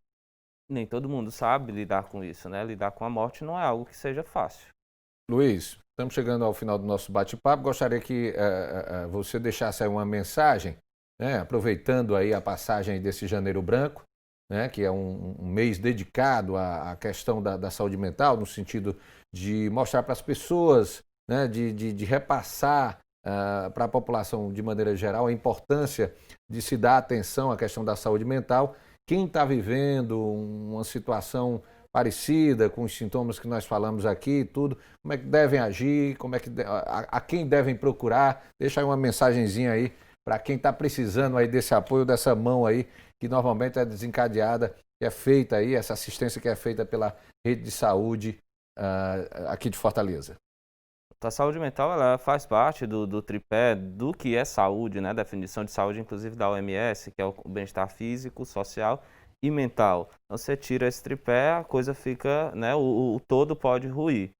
Nem todo mundo sabe lidar com isso, né? Lidar com a morte não é algo que seja fácil. Luiz, estamos chegando ao final do nosso bate-papo. Gostaria que você deixasse aí uma mensagem, né? Aproveitando aí a passagem desse Janeiro Branco, né, que é um mês dedicado à questão da saúde mental, no sentido de mostrar para as pessoas, né, de repassar para a população de maneira geral a importância de se dar atenção à questão da saúde mental. Quem está vivendo uma situação parecida com os sintomas que nós falamos aqui e tudo, como é que devem agir, a quem devem procurar, deixa aí uma mensagenzinha aí para quem está precisando aí desse apoio, dessa mão aí, que normalmente é desencadeada, que é feita aí, essa assistência que é feita pela rede de saúde aqui de Fortaleza. A saúde mental, ela faz parte do tripé do que é saúde, né? Definição de saúde, inclusive da OMS, que é o bem-estar físico, social e mental. Então, você tira esse tripé, a coisa fica, né? O todo pode ruir.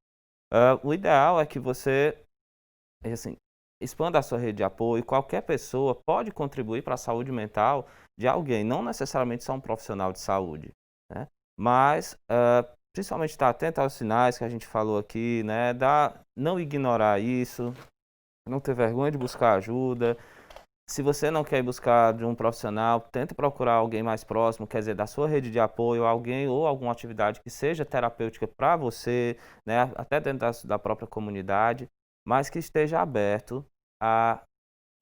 O ideal é que você, assim, expanda a sua rede de apoio. Qualquer pessoa pode contribuir para a saúde mental de alguém, não necessariamente só um profissional de saúde, né? Mas principalmente estar atento aos sinais que a gente falou aqui, né? Não ignorar isso, não ter vergonha de buscar ajuda. Se você não quer ir buscar de um profissional, tente procurar alguém mais próximo, quer dizer, da sua rede de apoio, alguém ou alguma atividade que seja terapêutica para você, né? Até dentro da própria comunidade, mas que esteja aberto a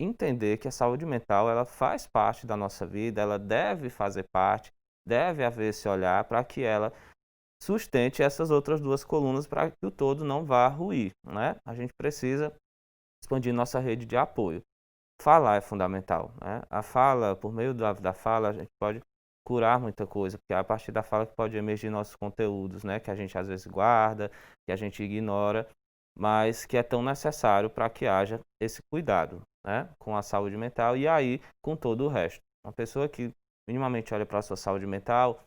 entender que a saúde mental, ela faz parte da nossa vida, ela deve fazer parte, deve haver esse olhar para que ela sustente essas outras duas colunas para que o todo não vá ruir, né? A gente precisa expandir nossa rede de apoio. Falar é fundamental, né? A fala, por meio da fala, a gente pode curar muita coisa, porque é a partir da fala que pode emergir nossos conteúdos, né? Que a gente às vezes guarda, que a gente ignora, mas que é tão necessário para que haja esse cuidado, né, com a saúde mental e aí com todo o resto. Uma pessoa que minimamente olha para a sua saúde mental,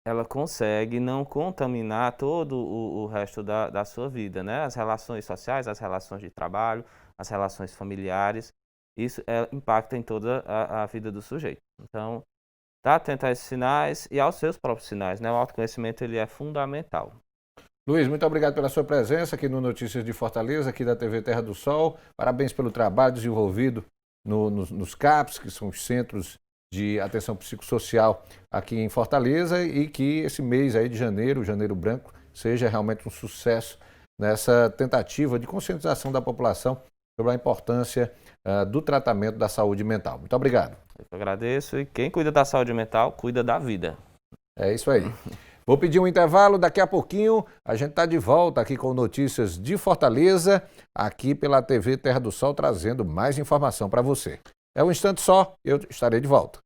ela consegue não contaminar todo o resto da sua vida, né? As relações sociais, as relações de trabalho, as relações familiares, isso impacta em toda a vida do sujeito. Então, tá atento a esses sinais e aos seus próprios sinais, né? O autoconhecimento, ele é fundamental. Luiz, muito obrigado pela sua presença aqui no Notícias de Fortaleza, aqui da TV Terra do Sol. Parabéns pelo trabalho desenvolvido nos CAPs, que são os Centros de Atenção Psicossocial aqui em Fortaleza, e que esse mês aí de janeiro, Janeiro Branco, seja realmente um sucesso nessa tentativa de conscientização da população sobre a importância do tratamento da saúde mental. Muito obrigado. Eu agradeço, e quem cuida da saúde mental, cuida da vida. É isso aí. Vou pedir um intervalo, daqui a pouquinho a gente está de volta aqui com Notícias de Fortaleza, aqui pela TV Terra do Sol, trazendo mais informação para você. É um instante só, eu estarei de volta.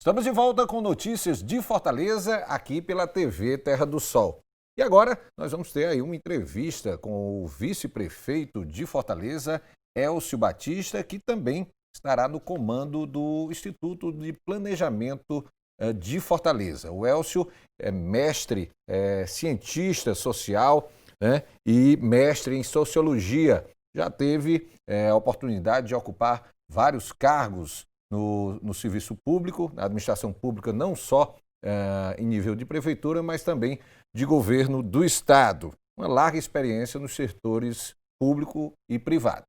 Estamos de volta com notícias de Fortaleza aqui pela TV Terra do Sol. E agora nós vamos ter aí uma entrevista com o vice-prefeito de Fortaleza, Elcio Batista, que também estará no comando do Instituto de Planejamento de Fortaleza. O Elcio é mestre, cientista social, né, e mestre em sociologia. Já teve a oportunidade de ocupar vários cargos no serviço público, na administração pública, não só em nível de prefeitura, mas também de governo do Estado. Uma larga experiência nos setores público e privado.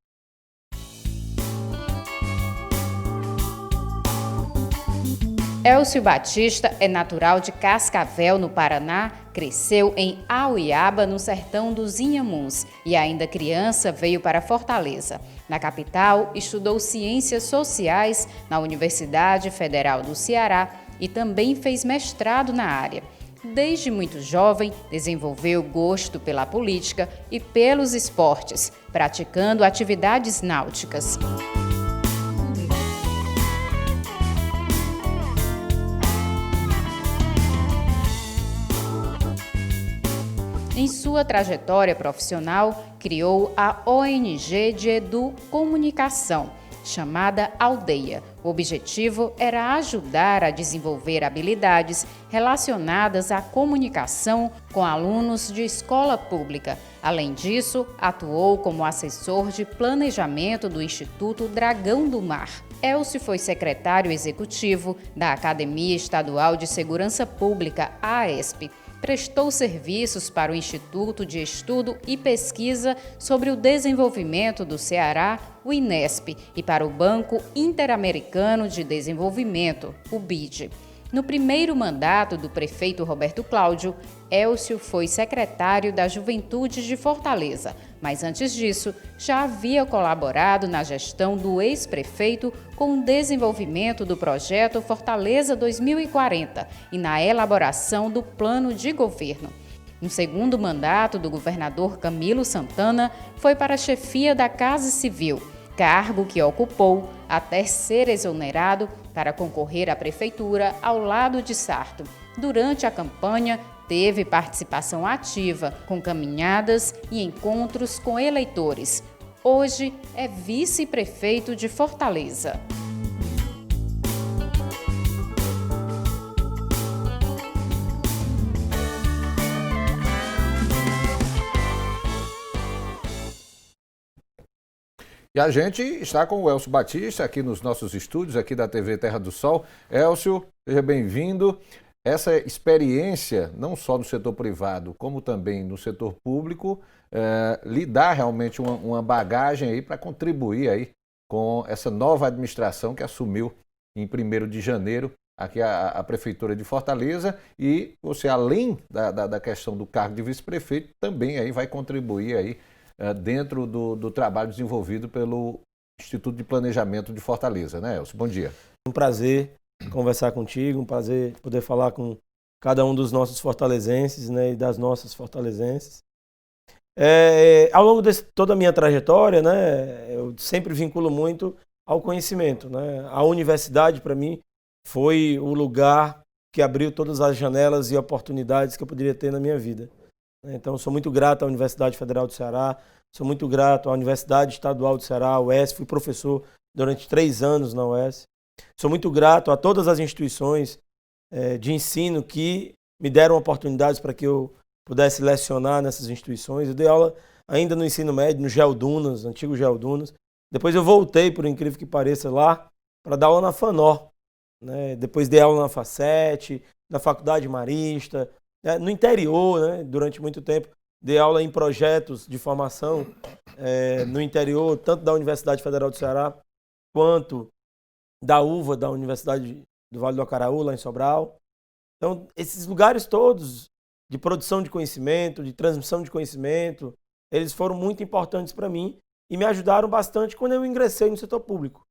Elcio Batista é natural de Cascavel, no Paraná, cresceu em Auiaba, no sertão dos Inhamuns, e ainda criança veio para Fortaleza. Na capital, estudou Ciências Sociais na Universidade Federal do Ceará e também fez mestrado na área. Desde muito jovem, desenvolveu gosto pela política e pelos esportes, praticando atividades náuticas. Em sua trajetória profissional, criou a ONG de Educomunicação, chamada Aldeia. O objetivo era ajudar a desenvolver habilidades relacionadas à comunicação com alunos de escola pública. Além disso, atuou como assessor de planejamento do Instituto Dragão do Mar. Elcio foi secretário executivo da Academia Estadual de Segurança Pública, AESP. Prestou serviços para o Instituto de Estudo e Pesquisa sobre o Desenvolvimento do Ceará, o INESP, e para o Banco Interamericano de Desenvolvimento, o BID. No primeiro mandato do prefeito Roberto Cláudio, Elcio foi secretário da Juventude de Fortaleza, mas antes disso já havia colaborado na gestão do ex-prefeito com o desenvolvimento do projeto Fortaleza 2040 e na elaboração do plano de governo. No segundo mandato do governador Camilo Santana, foi para a chefia da Casa Civil, cargo que ocupou até ser exonerado para concorrer à prefeitura ao lado de Sarto. Durante a campanha, teve participação ativa, com caminhadas e encontros com eleitores. Hoje é vice-prefeito de Fortaleza. E a gente está com o Elcio Batista aqui nos nossos estúdios, aqui da TV Terra do Sol. Elcio, seja bem-vindo. Essa experiência, não só no setor privado, como também no setor público, lhe dá realmente uma bagagem aí para contribuir aí com essa nova administração que assumiu em 1º de janeiro aqui a Prefeitura de Fortaleza, e você, além da questão do cargo de vice-prefeito, também aí vai contribuir aí dentro do trabalho desenvolvido pelo Instituto de Planejamento de Fortaleza, né, Elcio? Bom dia. Um prazer conversar contigo, um prazer poder falar com cada um dos nossos fortalezenses, né, e das nossas fortalezenses. Ao longo de toda a minha trajetória, né, eu sempre vinculo muito ao conhecimento, né? A universidade, para mim, foi o lugar que abriu todas as janelas e oportunidades que eu poderia ter na minha vida. Então, sou muito grato à Universidade Federal do Ceará, sou muito grato à Universidade Estadual do Ceará, a UES, fui professor durante 3 anos na UES. Sou muito grato a todas as instituições de ensino que me deram oportunidades para que eu pudesse lecionar nessas instituições. Eu dei aula ainda no ensino médio, no Geodunas, antigo Geodunas. Depois eu voltei, por incrível que pareça, lá para dar aula na FANOR, né? Depois dei aula na FACET, na Faculdade Marista, no interior, né? Durante muito tempo. Dei aula em projetos de formação no interior, tanto da Universidade Federal do Ceará, quanto da UVA, da Universidade do Vale do Acaraú, lá em Sobral. Então, esses lugares todos de produção de conhecimento, de transmissão de conhecimento, eles foram muito importantes para mim e me ajudaram bastante quando eu ingressei no setor público.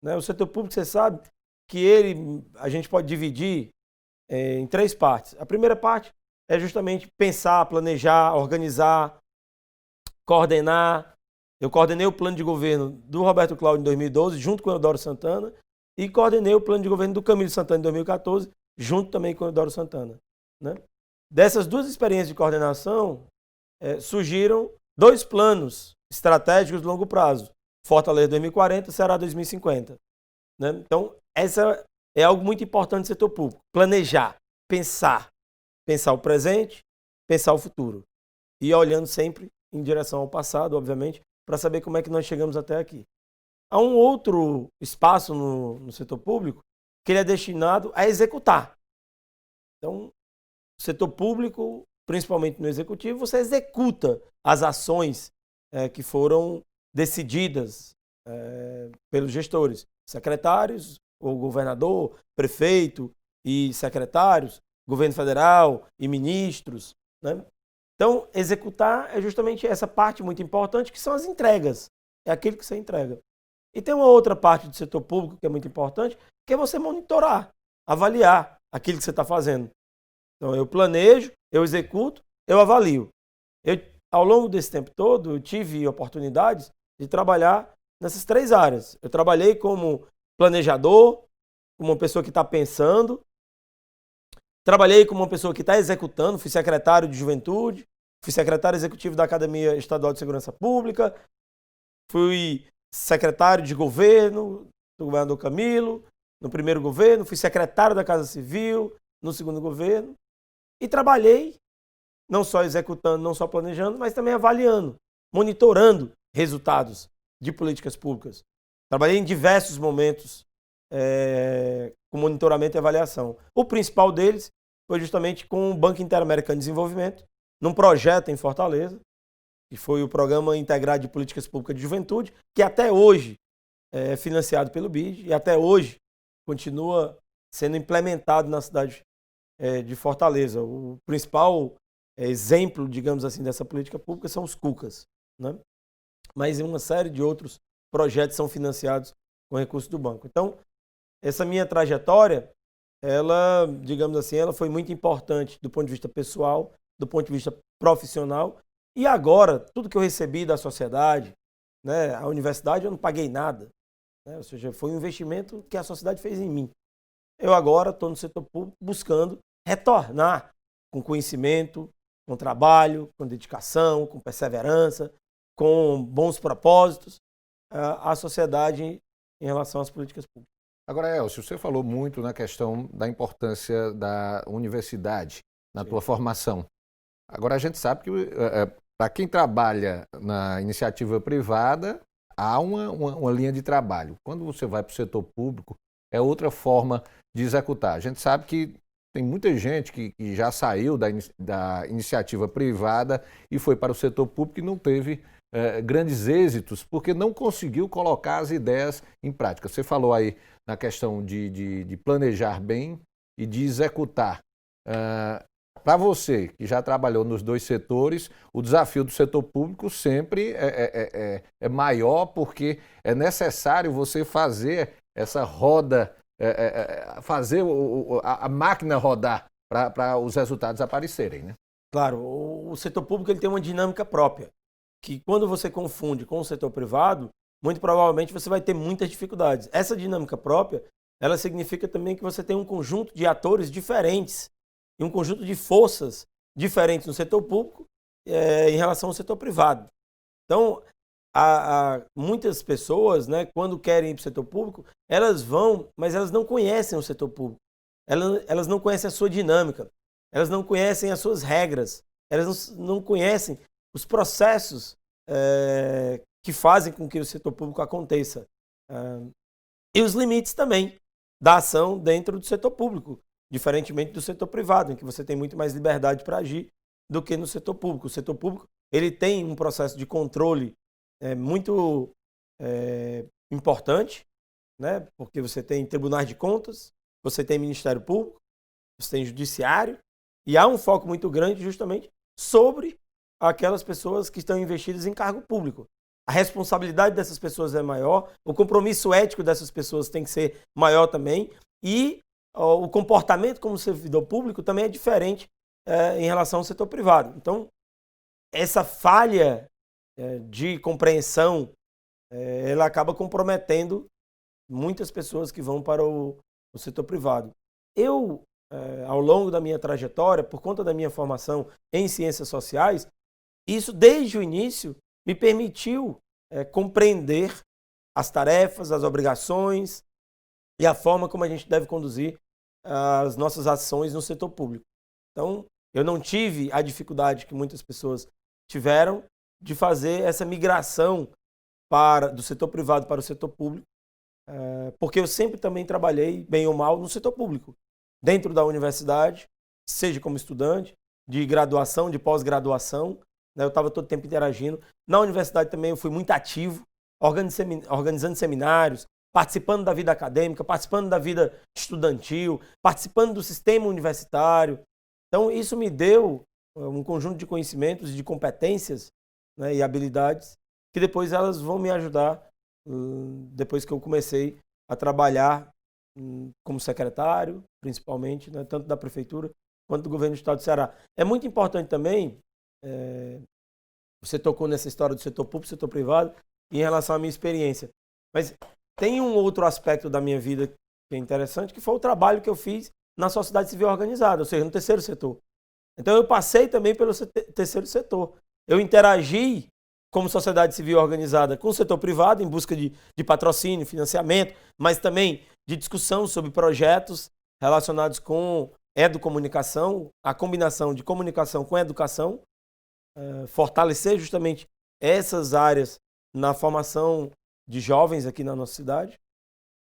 O setor público, você sabe que a gente pode dividir em 3 partes. A primeira parte é justamente pensar, planejar, organizar, coordenar. Eu coordenei o plano de governo do Roberto Cláudio em 2012, junto com o Eudoro Santana, e coordenei o plano de governo do Camilo Santana em 2014, junto também com o Eudoro Santana, né? Dessas duas experiências de coordenação, surgiram 2 planos estratégicos de longo prazo, Fortaleza 2040 e Ceará 2050. Né? Então, essa é algo muito importante do setor público, planejar, pensar o presente, pensar o futuro, e olhando sempre em direção ao passado, obviamente, para saber como é que nós chegamos até aqui. Há um outro espaço no setor público que ele é destinado a executar. Então, o setor público, principalmente no executivo, você executa as ações que foram decididas pelos gestores, secretários, o governador, prefeito e secretários, governo federal e ministros, né? Então, executar é justamente essa parte muito importante, que são as entregas. É aquilo que você entrega. E tem uma outra parte do setor público que é muito importante, que é você monitorar, avaliar aquilo que você está fazendo. Então, eu planejo, eu executo, eu avalio. Ao longo desse tempo todo, eu tive oportunidades de trabalhar nessas 3 áreas. Eu trabalhei como planejador, como uma pessoa que está pensando. Trabalhei como uma pessoa que está executando, fui secretário de Juventude, fui secretário executivo da Academia Estadual de Segurança Pública, fui secretário de governo do governador Camilo, no primeiro governo, fui secretário da Casa Civil, no segundo governo, e trabalhei não só executando, não só planejando, mas também avaliando, monitorando resultados de políticas públicas. Trabalhei em diversos momentos com monitoramento e avaliação. O principal deles foi justamente com o Banco Interamericano de Desenvolvimento, num projeto em Fortaleza, que foi o Programa Integrado de Políticas Públicas de Juventude, que até hoje é financiado pelo BID e até hoje continua sendo implementado na cidade de Fortaleza. O principal exemplo, digamos assim, dessa política pública são os CUCAs, né? Mas uma série de outros projetos são financiados com recursos do banco. Então, essa minha trajetória, ela, digamos assim, ela foi muito importante do ponto de vista pessoal, do ponto de vista profissional. E agora, tudo que eu recebi da sociedade, né, a universidade, eu não paguei nada, né? Ou seja, foi um investimento que a sociedade fez em mim. Eu agora estou no setor público buscando retornar com conhecimento, com trabalho, com dedicação, com perseverança, com bons propósitos à sociedade em relação às políticas públicas. Agora, Elcio, você falou muito na questão da importância da universidade na tua formação. Agora, a gente sabe que para quem trabalha na iniciativa privada, há uma linha de trabalho. Quando você vai para o setor público, é outra forma de executar. A gente sabe que tem muita gente que já saiu da iniciativa privada e foi para o setor público e não teve grandes êxitos, porque não conseguiu colocar as ideias em prática. Você falou aí na questão de planejar bem e de executar. Para você, que já trabalhou nos 2 setores, o desafio do setor público sempre é maior, porque é necessário você fazer essa roda, fazer a máquina rodar para os resultados aparecerem, né? Claro, o setor público ele tem uma dinâmica própria, que quando você confunde com o setor privado, muito provavelmente você vai ter muitas dificuldades. Essa dinâmica própria, ela significa também que você tem um conjunto de atores diferentes e um conjunto de forças diferentes no setor público em relação ao setor privado. Então, muitas pessoas, né, quando querem ir para o setor público, elas vão, mas elas não conhecem o setor público. Elas não conhecem a sua dinâmica, elas não conhecem as suas regras, elas não conhecem os processos que fazem com que o setor público aconteça. E os limites também da ação dentro do setor público, diferentemente do setor privado, em que você tem muito mais liberdade para agir do que no setor público. O setor público ele tem um processo de controle muito importante, né? Porque você tem tribunais de contas, você tem Ministério Público, você tem Judiciário, e há um foco muito grande justamente sobre aquelas pessoas que estão investidas em cargo público. A responsabilidade dessas pessoas é maior, o compromisso ético dessas pessoas tem que ser maior também, e o comportamento como servidor público também é diferente em relação ao setor privado. Então, essa falha de compreensão, ela acaba comprometendo muitas pessoas que vão para o setor privado. Eu, ao longo da minha trajetória, por conta da minha formação em ciências sociais, isso desde o início me permitiu compreender as tarefas, as obrigações e a forma como a gente deve conduzir as nossas ações no setor público. Então, eu não tive a dificuldade que muitas pessoas tiveram de fazer essa migração do setor privado para o setor público, porque eu sempre também trabalhei, bem ou mal, no setor público, dentro da universidade, seja como estudante, de graduação, de pós-graduação, né? Eu estava todo o tempo interagindo. Na universidade também eu fui muito ativo, organizando seminários, participando da vida acadêmica, participando da vida estudantil, participando do sistema universitário. Então, isso me deu um conjunto de conhecimentos e de competências, né, e habilidades que depois elas vão me ajudar depois que eu comecei a trabalhar como secretário, principalmente, né, tanto da prefeitura quanto do governo do estado do Ceará. É muito importante também, você tocou nessa história do setor público, setor privado, em relação à minha experiência. Mas tem um outro aspecto da minha vida que é interessante, que foi o trabalho que eu fiz na sociedade civil organizada, ou seja, no terceiro setor. Então eu passei também pelo terceiro setor. Eu interagi como sociedade civil organizada com o setor privado em busca de patrocínio, financiamento, mas também de discussão sobre projetos relacionados com educomunicação, a combinação de comunicação com educação, fortalecer justamente essas áreas na formação de jovens aqui na nossa cidade.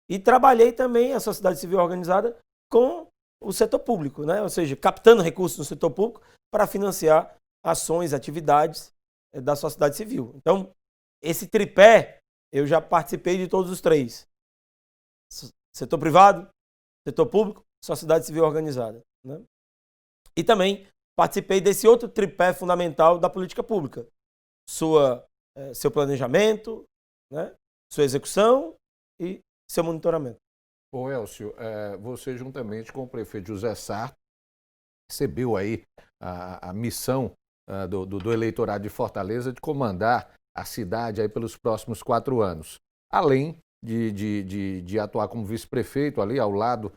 E trabalhei também a sociedade civil organizada com o setor público, né? Ou seja, captando recursos no setor público para financiar ações, atividades da sociedade civil. Então, esse tripé, eu já participei de todos os três. Setor privado, setor público, sociedade civil organizada, né? E também participei desse outro tripé fundamental da política pública. Seu planejamento, né? Sua execução e seu monitoramento. Ô Elcio, você juntamente com o prefeito José Sarto recebeu aí a missão do eleitorado de Fortaleza de comandar a cidade aí pelos próximos 4 anos. Além de atuar como vice-prefeito ali ao lado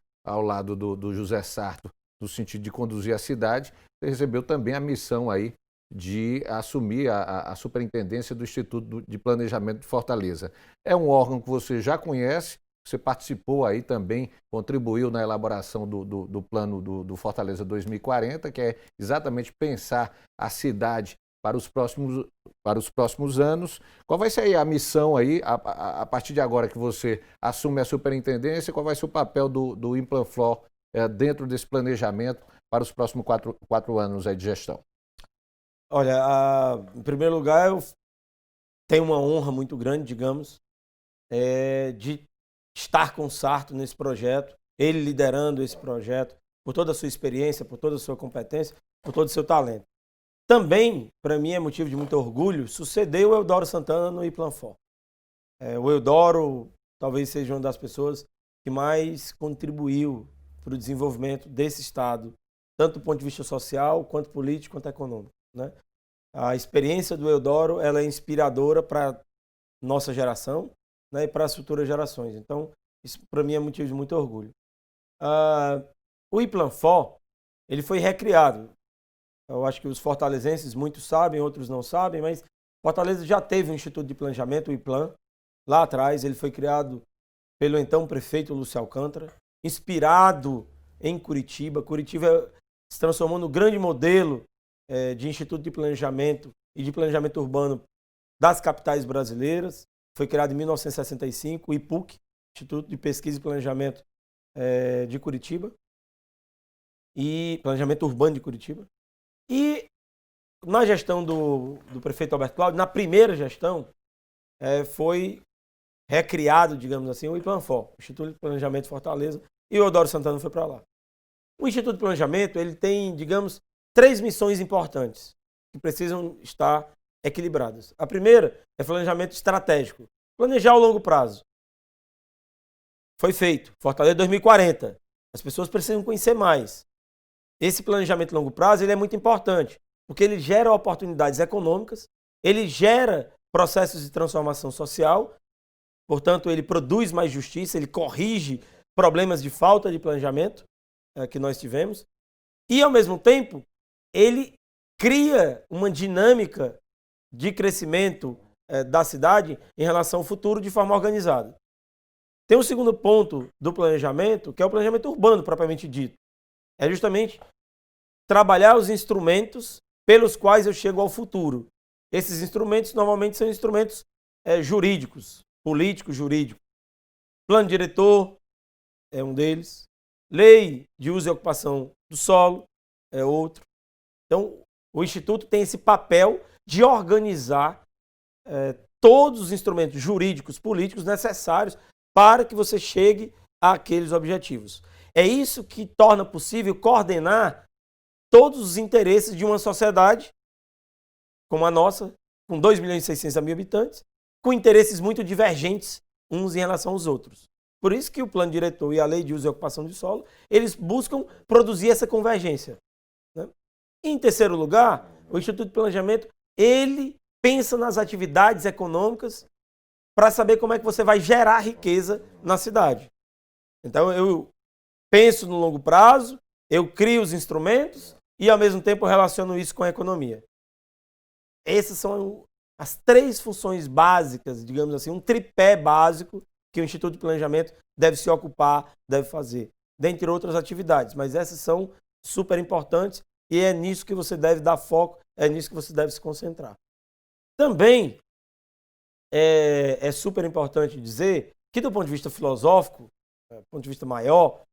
do José Sarto, no sentido de conduzir a cidade, você recebeu também a missão aí de assumir a superintendência do Instituto de Planejamento de Fortaleza. É um órgão que você já conhece, você participou aí também, contribuiu na elaboração do plano do Fortaleza 2040, que é exatamente pensar a cidade para os próximos anos. Qual vai ser aí a missão aí, a partir de agora que você assume a superintendência, qual vai ser o papel do Implanflor dentro desse planejamento para os próximos quatro anos aí de gestão? Olha, em primeiro lugar, eu tenho uma honra muito grande, digamos, de estar com o Sarto nesse projeto, ele liderando esse projeto, por toda a sua experiência, por toda a sua competência, por todo o seu talento. Também, para mim, é motivo de muito orgulho, suceder o Eudoro Santana no Implanflor. O Eudoro talvez seja uma das pessoas que mais contribuiu para o desenvolvimento desse Estado, tanto do ponto de vista social, quanto político, quanto econômico, né? A experiência do Eudoro, ela é inspiradora para nossa geração, né, e para as futuras gerações. Então, isso para mim é motivo de muito orgulho. O Implanflor, ele foi recriado. Eu acho que os fortalezenses, muitos sabem, outros não sabem, mas Fortaleza já teve um Instituto de Planejamento, o IPLAN. Lá atrás, ele foi criado pelo então prefeito Lúcio Alcântara, inspirado em Curitiba. Curitiba se transformou no grande modelo de Instituto de Planejamento e de Planejamento Urbano das capitais brasileiras. Foi criado em 1965, o IPUC, Instituto de Pesquisa e Planejamento de Curitiba, e Planejamento Urbano de Curitiba. E na gestão do prefeito Alberto Cláudio, na primeira gestão, foi recriado, digamos assim, o Implanflor, o Instituto de Planejamento de Fortaleza, e o Eudoro Santana foi para lá. O Instituto de Planejamento, ele tem, digamos, 3 missões importantes que precisam estar equilibradas. A primeira é planejamento estratégico, planejar ao longo prazo. Foi feito, Fortaleza 2040. As pessoas precisam conhecer mais. Esse planejamento a longo prazo, ele é muito importante, porque ele gera oportunidades econômicas, ele gera processos de transformação social, portanto, ele produz mais justiça, ele corrige problemas de falta de planejamento que nós tivemos, e, ao mesmo tempo, ele cria uma dinâmica de crescimento da cidade em relação ao futuro de forma organizada. Tem um segundo ponto do planejamento, que é o planejamento urbano, propriamente dito. É justamente trabalhar os instrumentos pelos quais eu chego ao futuro. Esses instrumentos normalmente são instrumentos jurídicos, políticos, jurídicos. Plano diretor é um deles. Lei de uso e ocupação do solo é outro. Então, o Instituto tem esse papel de organizar todos os instrumentos jurídicos, políticos necessários para que você chegue àqueles objetivos. É isso que torna possível coordenar todos os interesses de uma sociedade como a nossa, com 2.600.000 habitantes, com interesses muito divergentes uns em relação aos outros. Por isso que o plano diretor e a lei de uso e ocupação de solo, eles buscam produzir essa convergência, né? Em terceiro lugar, o Instituto de Planejamento, ele pensa nas atividades econômicas para saber como é que você vai gerar riqueza na cidade. Então, eu penso no longo prazo, eu crio os instrumentos e, ao mesmo tempo, relaciono isso com a economia. Essas são as três funções básicas, digamos assim, um tripé básico que o Instituto de Planejamento deve se ocupar, deve fazer, dentre outras atividades. Mas essas são super importantes e é nisso que você deve dar foco, é nisso que você deve se concentrar. Também é super importante dizer que, do ponto de vista filosófico, do ponto de vista maior,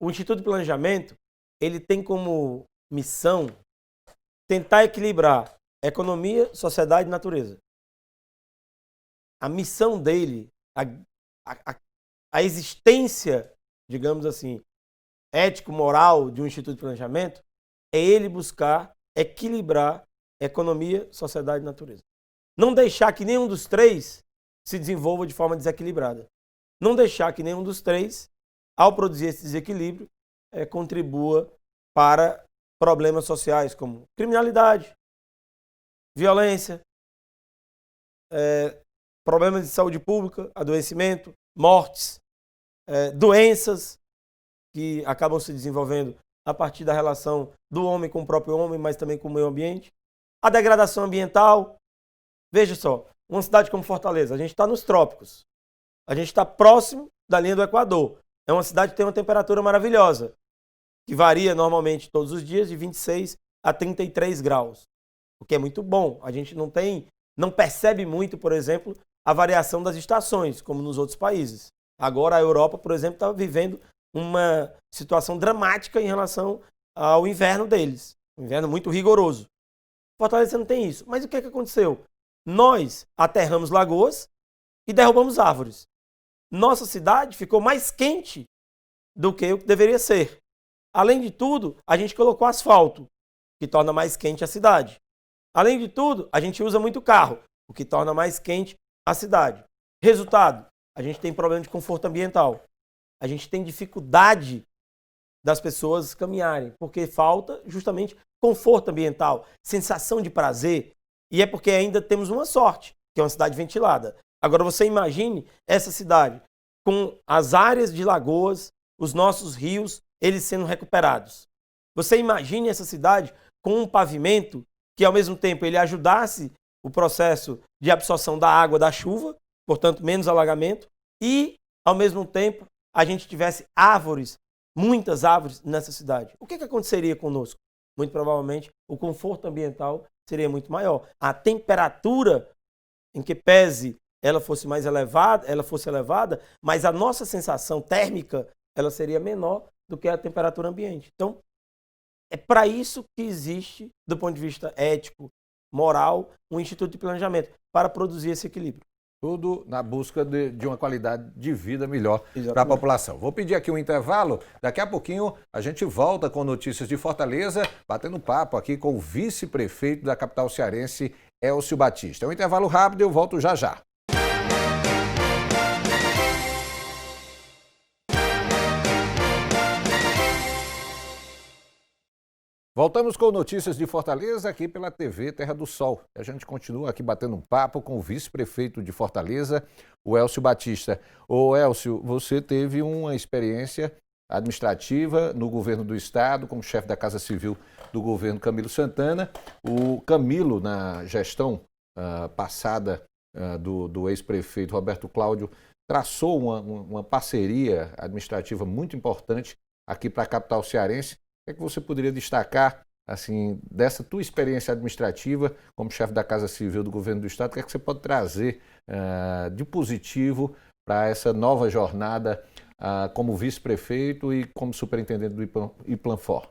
o Instituto de Planejamento ele tem como missão tentar equilibrar economia, sociedade e natureza. A missão dele, a existência, digamos assim, ético-moral de um Instituto de Planejamento é ele buscar equilibrar economia, sociedade e natureza. Não deixar que nenhum dos três se desenvolva de forma desequilibrada. Não deixar que nenhum dos três, ao produzir esse desequilíbrio, contribua para problemas sociais como criminalidade, violência, problemas de saúde pública, adoecimento, mortes, doenças que acabam se desenvolvendo a partir da relação do homem com o próprio homem, mas também com o meio ambiente, a degradação ambiental. Veja só, uma cidade como Fortaleza, a gente está nos trópicos, a gente está próximo da linha do Equador. É uma cidade que tem uma temperatura maravilhosa, que varia normalmente todos os dias de 26 a 33 graus, o que é muito bom. A gente não percebe muito, por exemplo, a variação das estações, como nos outros países. Agora a Europa, por exemplo, está vivendo uma situação dramática em relação ao inverno deles. Um inverno muito rigoroso. Fortaleza não tem isso. Mas o que aconteceu? Nós aterramos lagoas e derrubamos árvores. Nossa cidade ficou mais quente do que o que deveria ser. Além de tudo, a gente colocou asfalto, que torna mais quente a cidade. Além de tudo, a gente usa muito carro, o que torna mais quente a cidade. Resultado, a gente tem problema de conforto ambiental. A gente tem dificuldade das pessoas caminharem, porque falta justamente conforto ambiental, sensação de prazer, e é porque ainda temos uma sorte, que é uma cidade ventilada. Agora você imagine essa cidade com as áreas de lagoas, os nossos rios, eles sendo recuperados. Você imagine essa cidade com um pavimento que ao mesmo tempo ele ajudasse o processo de absorção da água da chuva, portanto menos alagamento, e ao mesmo tempo a gente tivesse árvores, muitas árvores nessa cidade. O que aconteceria conosco? Muito provavelmente o conforto ambiental seria muito maior. A temperatura, em que pese ela fosse elevada, mas a nossa sensação térmica ela seria menor do que a temperatura ambiente. Então, é para isso que existe, do ponto de vista ético, moral, um Instituto de Planejamento, para produzir esse equilíbrio. Tudo na busca de uma qualidade de vida melhor para a população. Vou pedir aqui um intervalo, daqui a pouquinho a gente volta com notícias de Fortaleza, batendo papo aqui com o vice-prefeito da capital cearense, Elcio Batista. É um intervalo rápido, eu volto já já. Voltamos com notícias de Fortaleza aqui pela TV Terra do Sol. A gente continua aqui batendo um papo com o vice-prefeito de Fortaleza, o Elcio Batista. Ô Elcio, você teve uma experiência administrativa no governo do estado, como chefe da Casa Civil do governo Camilo Santana. O Camilo, na gestão passada do ex-prefeito Roberto Cláudio, traçou uma parceria administrativa muito importante aqui para a capital cearense. O que é que você poderia destacar, assim, dessa tua experiência administrativa como chefe da Casa Civil do governo do estado? O que é que você pode trazer de positivo para essa nova jornada como vice-prefeito e como superintendente do Iplanfor?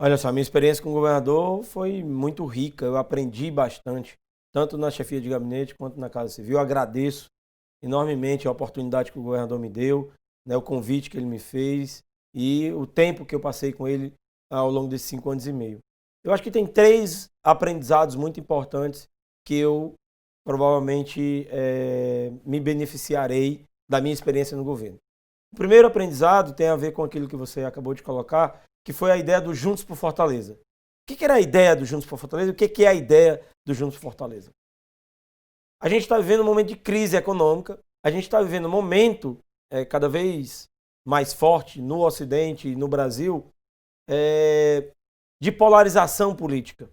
Olha só, minha experiência com o governador foi muito rica, eu aprendi bastante, tanto na chefia de gabinete quanto na Casa Civil. Eu agradeço enormemente a oportunidade que o governador me deu, né, o convite que ele me fez e o tempo que eu passei com ele ao longo desses 5 anos e meio. Eu acho que tem 3 aprendizados muito importantes que eu provavelmente me beneficiarei da minha experiência no governo. O primeiro aprendizado tem a ver com aquilo que você acabou de colocar, que foi a ideia do Juntos por Fortaleza. O que era a ideia do Juntos por Fortaleza? O que é a ideia do Juntos por Fortaleza? A gente está vivendo um momento de crise econômica, a gente está vivendo um momento cada vez mais forte no Ocidente e no Brasil de polarização política.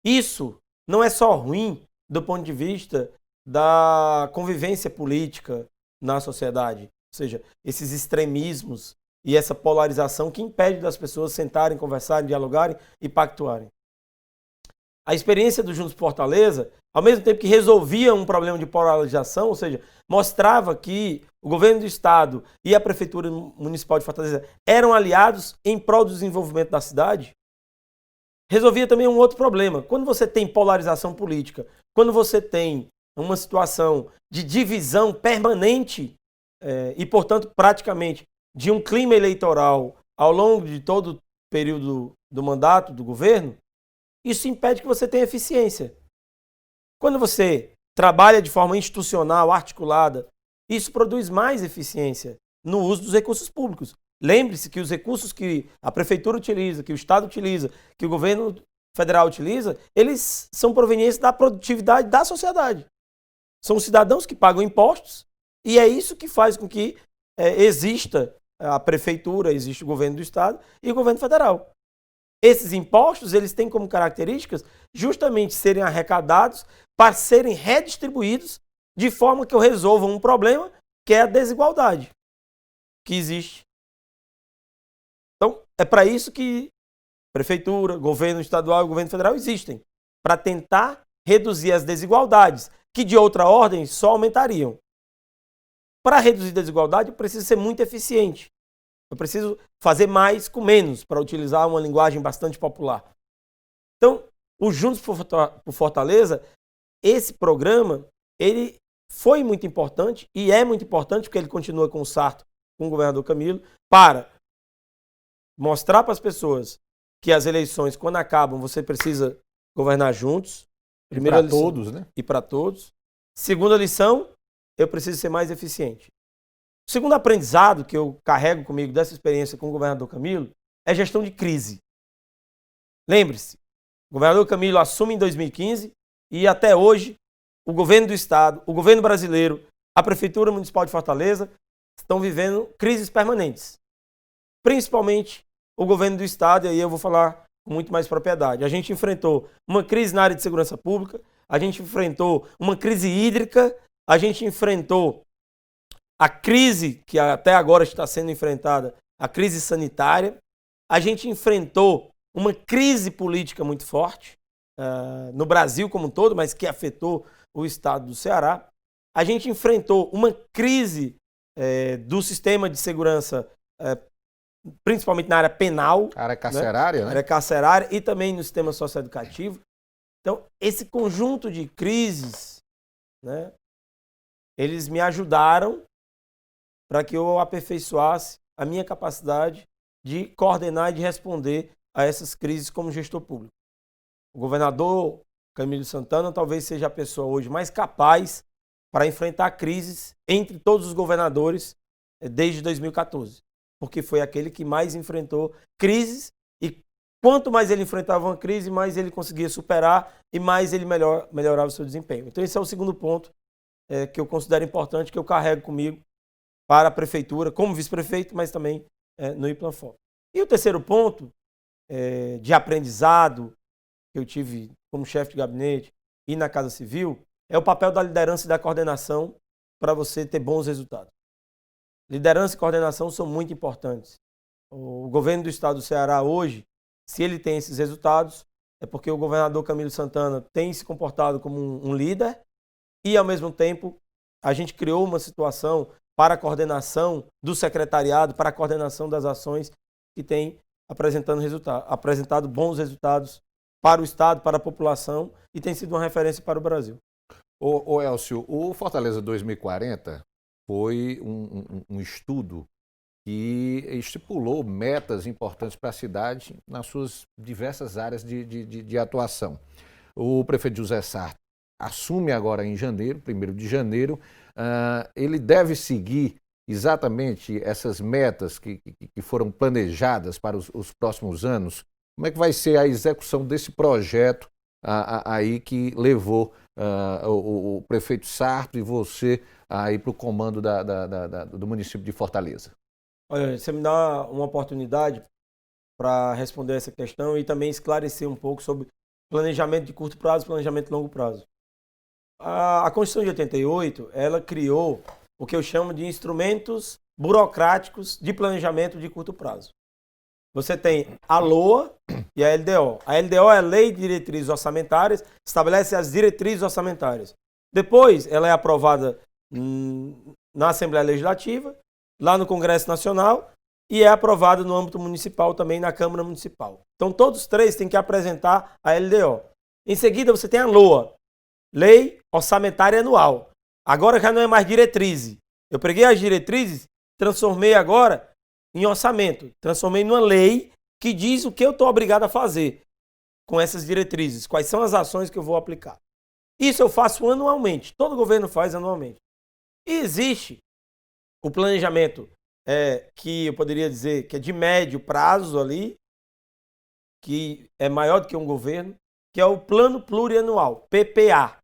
Isso não é só ruim do ponto de vista da convivência política na sociedade, ou seja, esses extremismos e essa polarização que impede das pessoas sentarem, conversarem, dialogarem e pactuarem. A experiência do Juntos por Fortaleza, ao mesmo tempo que resolvia um problema de polarização, ou seja, mostrava que o governo do estado e a prefeitura municipal de Fortaleza eram aliados em prol do desenvolvimento da cidade, resolvia também um outro problema. Quando você tem polarização política, quando você tem uma situação de divisão permanente e, portanto, praticamente de um clima eleitoral ao longo de todo o período do mandato do governo, isso impede que você tenha eficiência. Quando você trabalha de forma institucional, articulada, isso produz mais eficiência no uso dos recursos públicos. Lembre-se que os recursos que a prefeitura utiliza, que o estado utiliza, que o governo federal utiliza, eles são provenientes da produtividade da sociedade. São os cidadãos que pagam impostos e é isso que faz com que exista a prefeitura, existe o governo do estado e o governo federal. Esses impostos, eles têm como características justamente serem arrecadados para serem redistribuídos de forma que eu resolva um problema que é a desigualdade que existe. Então, é para isso que prefeitura, governo estadual e governo federal existem, para tentar reduzir as desigualdades, que de outra ordem só aumentariam. Para reduzir desigualdade, eu preciso ser muito eficiente. Eu preciso fazer mais com menos, para utilizar uma linguagem bastante popular. Então, o Juntos por Fortaleza, esse programa, ele foi muito importante e é muito importante, porque ele continua com o Sarto, com o governador Camilo, para mostrar para as pessoas que as eleições, quando acabam, você precisa governar juntos. Primeira lição, todos, né? E para todos. Segunda lição, eu preciso ser mais eficiente. O segundo aprendizado que eu carrego comigo dessa experiência com o governador Camilo é gestão de crise. Lembre-se, o governador Camilo assume em 2015 e até hoje o governo do estado, o governo brasileiro, a prefeitura municipal de Fortaleza estão vivendo crises permanentes. Principalmente o governo do estado, e aí eu vou falar com muito mais propriedade. A gente enfrentou uma crise na área de segurança pública, a gente enfrentou uma crise hídrica, a gente enfrentou a crise que até agora está sendo enfrentada, a crise sanitária, a gente enfrentou uma crise política muito forte no Brasil como um todo, mas que afetou o estado do Ceará. A gente enfrentou uma crise do sistema de segurança, principalmente na área penal. Área carcerária, né? Área carcerária e também no sistema socioeducativo. Então, esse conjunto de crises, né, eles me ajudaram para que eu aperfeiçoasse a minha capacidade de coordenar e de responder a essas crises como gestor público. O governador Camilo Santana talvez seja a pessoa hoje mais capaz para enfrentar crises entre todos os governadores desde 2014, porque foi aquele que mais enfrentou crises e Quanto mais ele enfrentava uma crise, mais ele conseguia superar e mais ele melhorava o seu desempenho. Então esse é o segundo ponto que eu considero importante, que eu carrego comigo para a prefeitura, como vice-prefeito, mas também no IPLANFOP. E o terceiro ponto de aprendizado que eu tive como chefe de gabinete e na Casa Civil é o papel da liderança e da coordenação para você ter bons resultados. Liderança e coordenação são muito importantes. O governo do estado do Ceará hoje, se ele tem esses resultados, é porque o governador Camilo Santana tem se comportado como um líder e, ao mesmo tempo, a gente criou uma situação para a coordenação do secretariado, para a coordenação das ações que tem apresentado bons resultados para o estado, para a população e tem sido uma referência para o Brasil. Ô Elcio, o Fortaleza 2040 foi um estudo que estipulou metas importantes para a cidade nas suas diversas áreas de atuação. O prefeito José Sarto assume agora em janeiro, 1º de janeiro, ele deve seguir exatamente essas metas que foram planejadas para os próximos anos. Como é que vai ser a execução desse projeto aí que levou o prefeito Sarto e você aí para o comando do município de Fortaleza? Olha, você me dá uma oportunidade para responder essa questão e também esclarecer um pouco sobre planejamento de curto prazo e planejamento de longo prazo. A Constituição de 88, ela criou o que eu chamo de instrumentos burocráticos de planejamento de curto prazo. Você tem a LOA e a LDO. A LDO é a Lei de Diretrizes Orçamentárias, estabelece as diretrizes orçamentárias. Depois, ela é aprovada na Assembleia Legislativa, lá no Congresso Nacional, e é aprovada no âmbito municipal também, na Câmara Municipal. Então, todos os três têm que apresentar a LDO. Em seguida, você tem a LOA, Lei Orçamentária Anual. Agora já não é mais diretriz. Eu peguei as diretrizes, transformei agora em orçamento. Transformei numa lei que diz o que eu estou obrigado a fazer com essas diretrizes, quais são as ações que eu vou aplicar. Isso eu faço anualmente, todo governo faz anualmente. E existe o planejamento que eu poderia dizer que é de médio prazo ali, que é maior do que um governo, que é o Plano Plurianual, PPA.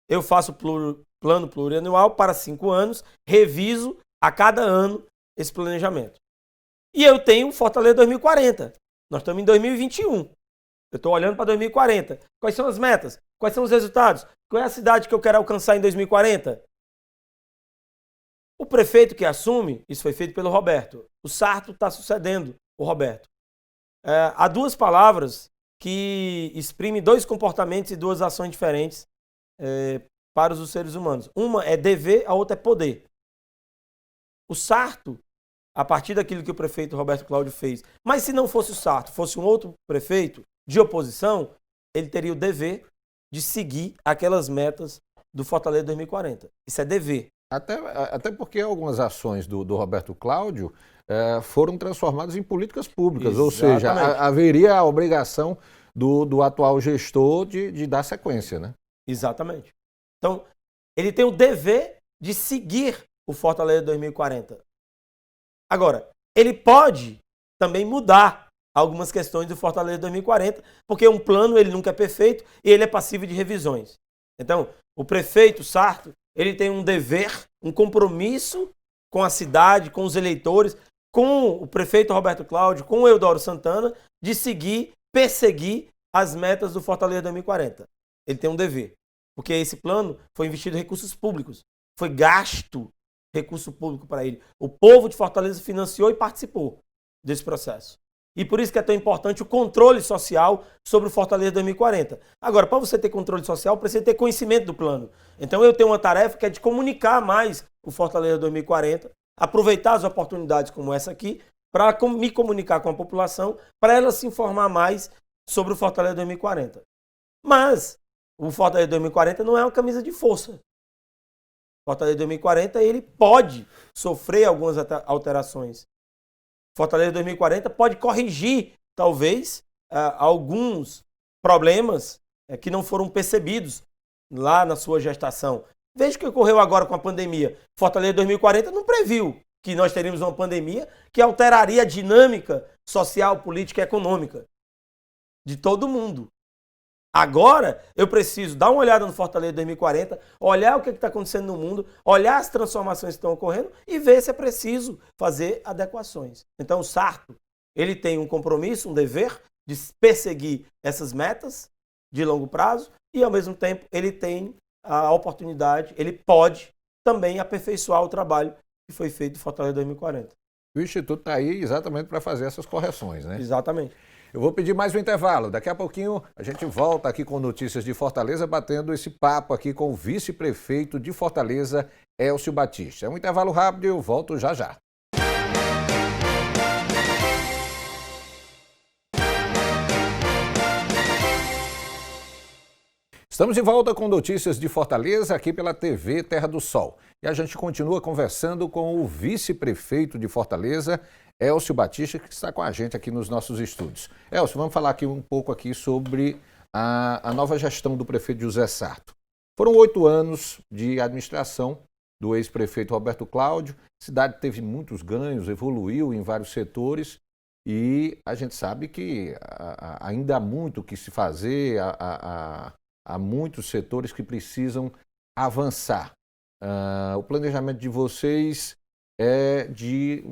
Eu faço plano plurianual para 5 anos, reviso a cada ano esse planejamento. E eu tenho o Fortaleza 2040. Nós estamos em 2021. Eu estou olhando para 2040. Quais são as metas? Quais são os resultados? Qual é a cidade que eu quero alcançar em 2040? O prefeito que assume, isso foi feito pelo Roberto. O Sarto está sucedendo o Roberto. Há duas palavras que exprimem dois comportamentos e duas ações diferentes para os seres humanos. Uma é dever, a outra é poder. O Sarto, a partir daquilo que o prefeito Roberto Cláudio fez, mas se não fosse o Sarto, fosse um outro prefeito de oposição, ele teria o dever de seguir aquelas metas do Fortaleza 2040. Isso é dever. Até porque algumas ações do Roberto Cláudio foram transformadas em políticas públicas, Exatamente. ou seja, haveria a obrigação do atual gestor de dar sequência, né? Exatamente. Então, ele tem o dever de seguir o Fortaleza 2040. Agora, ele pode também mudar algumas questões do Fortaleza 2040, porque um plano ele nunca é perfeito e ele é passível de revisões. Então, o prefeito Sarto, ele tem um dever, um compromisso com a cidade, com os eleitores, com o prefeito Roberto Cláudio, com o Eudoro Santana, de seguir, perseguir as metas do Fortaleza 2040. Ele tem um dever, porque esse plano foi investido em recursos públicos, foi gasto recurso público para ele. O povo de Fortaleza financiou e participou desse processo. E por isso que é tão importante o controle social sobre o Fortaleza 2040. Agora, para você ter controle social, precisa ter conhecimento do plano. Então eu tenho uma tarefa que é de comunicar mais o Fortaleza 2040, aproveitar as oportunidades como essa aqui, para me comunicar com a população, para ela se informar mais sobre o Fortaleza 2040. Mas o Fortaleza 2040 não é uma camisa de força. O Fortaleza 2040 ele pode sofrer algumas alterações. Fortaleza 2040 pode corrigir, talvez, alguns problemas que não foram percebidos lá na sua gestação. Veja o que ocorreu agora com a pandemia. Fortaleza 2040 não previu que nós teríamos uma pandemia que alteraria a dinâmica social, política e econômica. de todo mundo. Agora, eu preciso dar uma olhada no Fortaleza 2040, olhar o que está acontecendo no mundo, olhar as transformações que estão ocorrendo e ver se é preciso fazer adequações. Então, o Sarto, ele tem um compromisso, um dever de perseguir essas metas de longo prazo e, ao mesmo tempo, ele tem a oportunidade, ele pode também aperfeiçoar o trabalho que foi feito do Fortaleza 2040. O Instituto está aí exatamente para fazer essas correções, né? Exatamente. Eu vou pedir mais um intervalo. Daqui a pouquinho a gente volta aqui com notícias de Fortaleza, batendo esse papo aqui com o vice-prefeito de Fortaleza, Elcio Batista. É um intervalo rápido e eu volto já já. Estamos de volta com notícias de Fortaleza aqui pela TV Terra do Sol. E a gente continua conversando com o vice-prefeito de Fortaleza, Elcio Batista, que está com a gente aqui nos nossos estúdios. Elcio, vamos falar aqui um pouco aqui sobre a nova gestão do prefeito José Sarto. Foram 8 anos de administração do ex-prefeito Roberto Cláudio. A cidade teve muitos ganhos, evoluiu em vários setores e a gente sabe que ainda há muito o que se fazer, há muitos setores que precisam avançar. O planejamento de vocês é de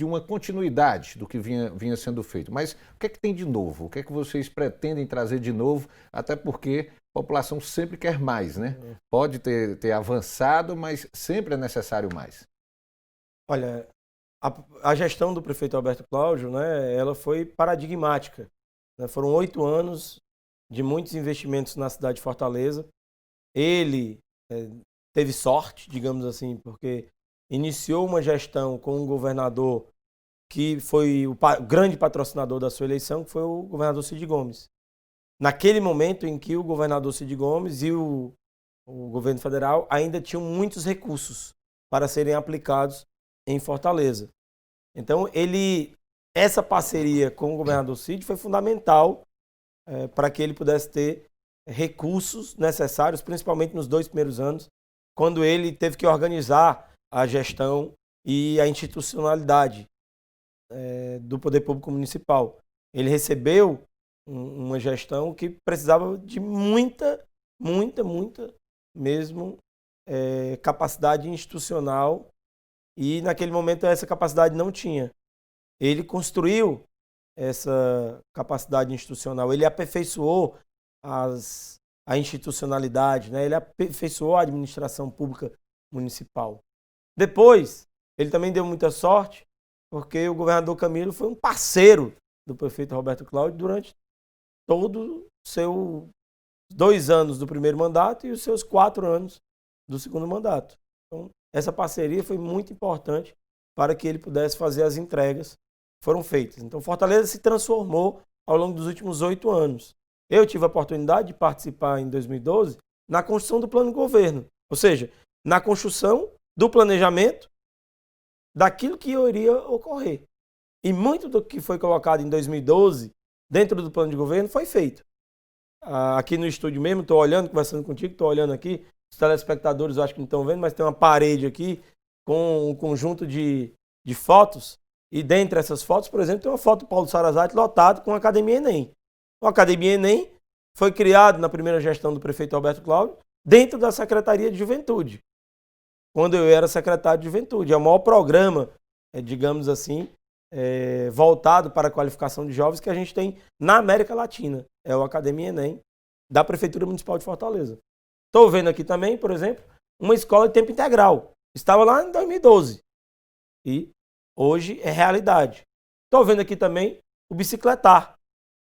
uma continuidade do que vinha sendo feito. Mas o que é que tem de novo? O que é que vocês pretendem trazer de novo? Até porque a população sempre quer mais, né? Pode ter avançado, mas sempre é necessário mais. Olha, a gestão do prefeito Roberto Cláudio, né, ela foi paradigmática. Né? Foram 8 anos de muitos investimentos na cidade de Fortaleza. Ele teve sorte, digamos assim, porque iniciou uma gestão com um governador que foi o grande patrocinador da sua eleição, que foi o governador Cid Gomes. Naquele momento em que o governador Cid Gomes e o governo federal ainda tinham muitos recursos para serem aplicados em Fortaleza. Então, essa parceria com o governador Cid foi fundamental para que ele pudesse ter recursos necessários, principalmente nos 2 primeiros anos, quando ele teve que organizar a gestão e a institucionalidade do poder público municipal. Ele recebeu uma gestão que precisava de muita mesmo capacidade institucional e naquele momento essa capacidade não tinha. Ele construiu essa capacidade institucional, ele aperfeiçoou a institucionalidade, né? Ele aperfeiçoou a administração pública municipal. Depois, ele também deu muita sorte, porque o governador Camilo foi um parceiro do prefeito Roberto Cláudio durante todo os seus 2 anos do primeiro mandato e os seus 4 anos do segundo mandato. Então, essa parceria foi muito importante para que ele pudesse fazer as entregas que foram feitas. Então, Fortaleza se transformou ao longo dos últimos 8 anos. Eu tive a oportunidade de participar em 2012 na construção do plano de governo, ou seja, na construção do planejamento daquilo que iria ocorrer. E muito do que foi colocado em 2012 dentro do plano de governo foi feito. Aqui no estúdio mesmo, estou olhando, conversando contigo, estou olhando aqui, os telespectadores eu acho que não estão vendo, mas tem uma parede aqui com um conjunto de fotos, e dentre essas fotos, por exemplo, tem uma foto do Paulo Sarazate lotado com a Academia Enem. A Academia Enem foi criada na primeira gestão do prefeito Roberto Cláudio dentro da Secretaria de Juventude, quando eu era secretário de Juventude. É o maior programa, digamos assim, voltado para a qualificação de jovens que a gente tem na América Latina. É o Academia Enem da Prefeitura Municipal de Fortaleza. Estou vendo aqui também, por exemplo, uma escola de tempo integral. Estava lá em 2012 e hoje é realidade. Estou vendo aqui também o Bicicletar,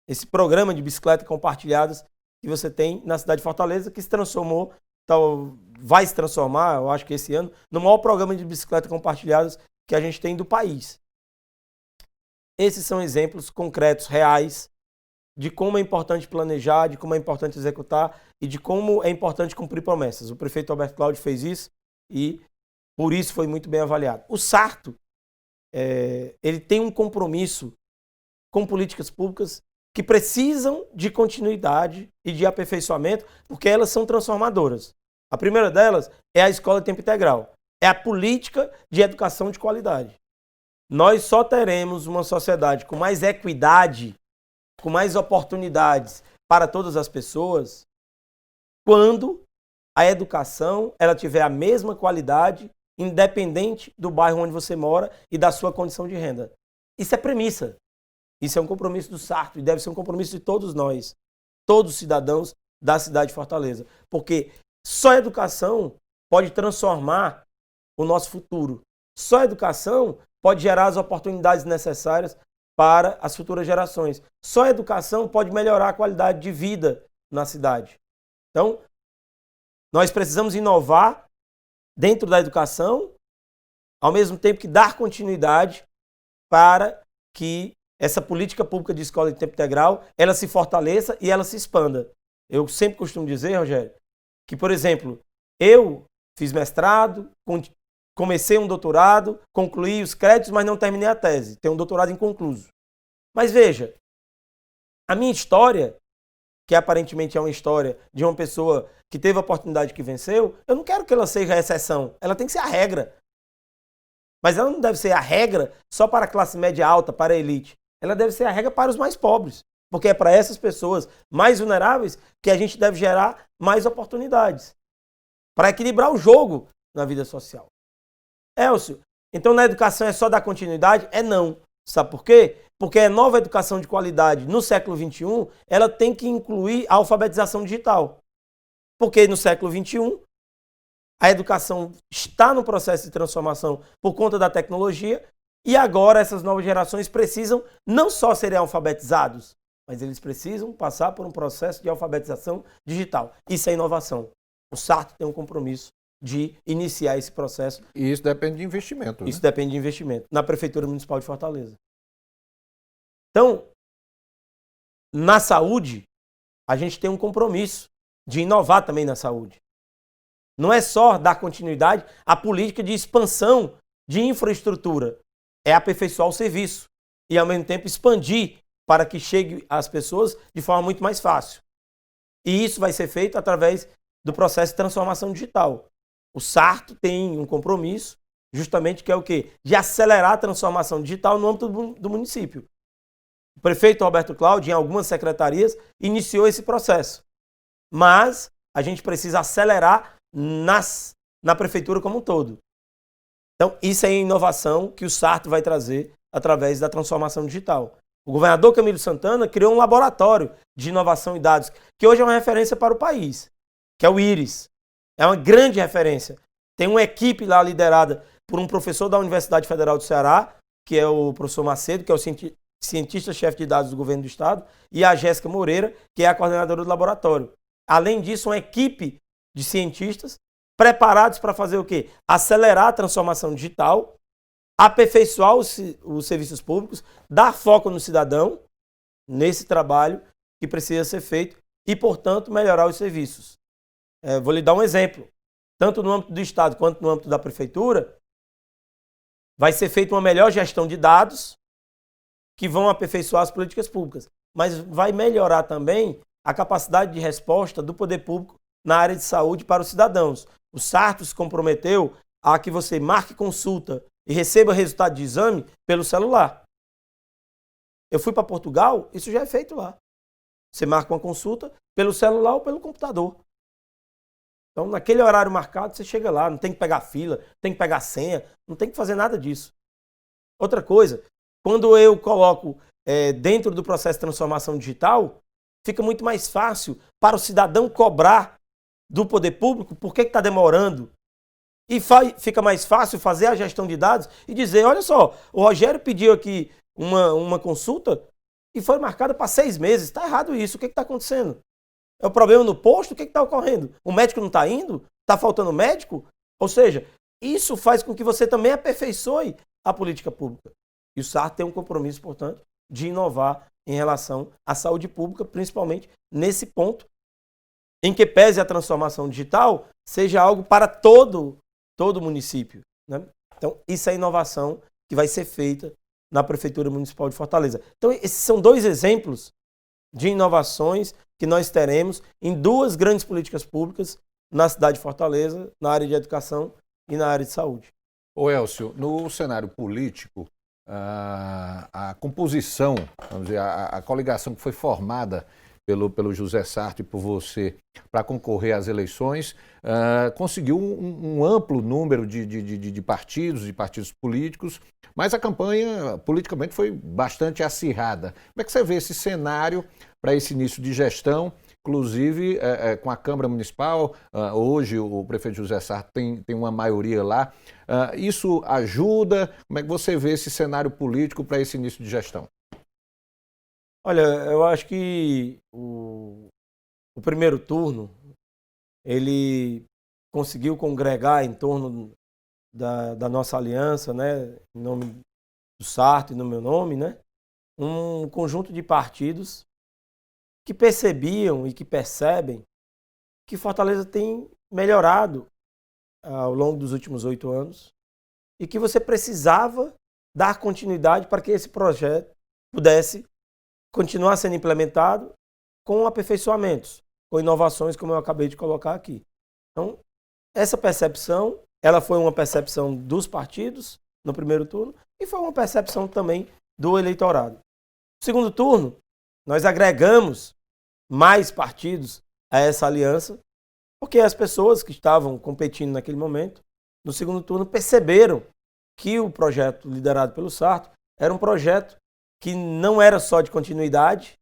esse programa de bicicleta compartilhadas que você tem na cidade de Fortaleza, que se transformou, vai se transformar, eu acho que esse ano, no maior programa de bicicleta compartilhadas que a gente tem do país. Esses são exemplos concretos, reais, de como é importante planejar, de como é importante executar e de como é importante cumprir promessas. O prefeito Roberto Cláudio fez isso e por isso foi muito bem avaliado. O Sarto, ele tem um compromisso com políticas públicas que precisam de continuidade e de aperfeiçoamento, porque elas são transformadoras. A primeira delas é a escola de tempo integral. É a política de educação de qualidade. Nós só teremos uma sociedade com mais equidade com mais oportunidades para todas as pessoas, quando a educação ela tiver a mesma qualidade, independente do bairro onde você mora e da sua condição de renda. Isso é premissa. Isso é um compromisso do Sarto e deve ser um compromisso de todos nós, todos os cidadãos da cidade de Fortaleza. Porque só a educação pode transformar o nosso futuro. Só a educação pode gerar as oportunidades necessárias para as futuras gerações. Só a educação pode melhorar a qualidade de vida na cidade. Então, nós precisamos inovar dentro da educação, ao mesmo tempo que dar continuidade para que essa política pública de escola de tempo integral, ela se fortaleça e ela se expanda. Eu sempre costumo dizer, Rogério, que, por exemplo, eu fiz mestrado, comecei um doutorado, concluí os créditos, mas não terminei a tese. Tenho um doutorado inconcluso. Mas veja, a minha história, que aparentemente é uma história de uma pessoa que teve a oportunidade que venceu, eu não quero que ela seja a exceção. Ela tem que ser a regra. Mas ela não deve ser a regra só para a classe média alta, para a elite. Ela deve ser a regra para os mais pobres. Porque é para essas pessoas mais vulneráveis que a gente deve gerar mais oportunidades. Para equilibrar o jogo na vida social. Elcio, então na educação é só dar continuidade? É não. Sabe por quê? Porque a nova educação de qualidade no século XXI, ela tem que incluir a alfabetização digital. Porque no século XXI, a educação está no processo de transformação por conta da tecnologia e agora essas novas gerações precisam não só serem alfabetizados, mas eles precisam passar por um processo de alfabetização digital. Isso é inovação. O Sarto tem um compromisso de iniciar esse processo. E isso depende de investimento. Isso depende de investimento na Prefeitura Municipal de Fortaleza. Então, na saúde, a gente tem um compromisso de inovar também na saúde. Não é só dar continuidade à política de expansão de infraestrutura, é aperfeiçoar o serviço e, ao mesmo tempo, expandir para que chegue às pessoas de forma muito mais fácil. E isso vai ser feito através do processo de transformação digital. O Sarto tem um compromisso, justamente que é o quê? De acelerar a transformação digital no âmbito do município. O prefeito Roberto Cláudio, em algumas secretarias, iniciou esse processo. Mas a gente precisa acelerar na prefeitura como um todo. Então, isso é a inovação que o Sarto vai trazer através da transformação digital. O governador Camilo Santana criou um laboratório de inovação e dados, que hoje é uma referência para o país, que é o IRIS. É uma grande referência. Tem uma equipe lá liderada por um professor da Universidade Federal do Ceará, que é o professor Macedo, que é o cientista-chefe de dados do governo do estado, e a Jéssica Moreira, que é a coordenadora do laboratório. Além disso, uma equipe de cientistas preparados para fazer o quê? Acelerar a transformação digital, aperfeiçoar os serviços públicos, dar foco no cidadão, nesse trabalho que precisa ser feito e, portanto, melhorar os serviços. Vou lhe dar um exemplo. Tanto no âmbito do estado quanto no âmbito da prefeitura, vai ser feita uma melhor gestão de dados que vão aperfeiçoar as políticas públicas, mas vai melhorar também a capacidade de resposta do poder público na área de saúde para os cidadãos. O Sarto se comprometeu a que você marque consulta e receba resultado de exame pelo celular. Eu fui para Portugal, isso já é feito lá. Você marca uma consulta pelo celular ou pelo computador. Então, naquele horário marcado, você chega lá, não tem que pegar fila, não tem que pegar senha, não tem que fazer nada disso. Outra coisa, quando eu coloco dentro do processo de transformação digital, fica muito mais fácil para o cidadão cobrar do poder público por que está demorando. E fica mais fácil fazer a gestão de dados e dizer, olha só, o Rogério pediu aqui uma consulta e foi marcada para 6 meses. Está errado isso, o que está acontecendo? É o problema no posto? O que está ocorrendo? O médico não está indo? Está faltando médico? Ou seja, isso faz com que você também aperfeiçoe a política pública. E o Sarto tem um compromisso, portanto, de inovar em relação à saúde pública, principalmente nesse ponto em que pese a transformação digital seja algo para todo o município, né? Então, isso é inovação que vai ser feita na Prefeitura Municipal de Fortaleza. Então, esses são 2 exemplos de inovações que nós teremos em 2 grandes políticas públicas na cidade de Fortaleza, na área de educação e na área de saúde. Ô Elcio, no cenário político, a composição, vamos dizer, a coligação que foi formada pelo José Sarto e por você para concorrer às eleições, conseguiu um amplo número de partidos políticos, mas a campanha politicamente foi bastante acirrada. Como é que você vê esse cenário para esse início de gestão, inclusive com a Câmara Municipal? Hoje o prefeito José Sarto tem uma maioria lá. Isso ajuda? Como é que você vê esse cenário político para esse início de gestão? Olha, eu acho que o primeiro turno, ele conseguiu congregar em torno da nossa aliança, né, em nome do Sarto e no meu nome, né, um conjunto de partidos que percebiam e que percebem que Fortaleza tem melhorado ao longo dos últimos 8 anos e que você precisava dar continuidade para que esse projeto pudesse continuar sendo implementado com aperfeiçoamentos, com inovações, como eu acabei de colocar aqui. Então, essa percepção, ela foi uma percepção dos partidos no primeiro turno e foi uma percepção também do eleitorado. No segundo turno, nós agregamos mais partidos a essa aliança, porque as pessoas que estavam competindo naquele momento, no segundo turno, perceberam que o projeto liderado pelo Sarto era um projeto que não era só de continuidade,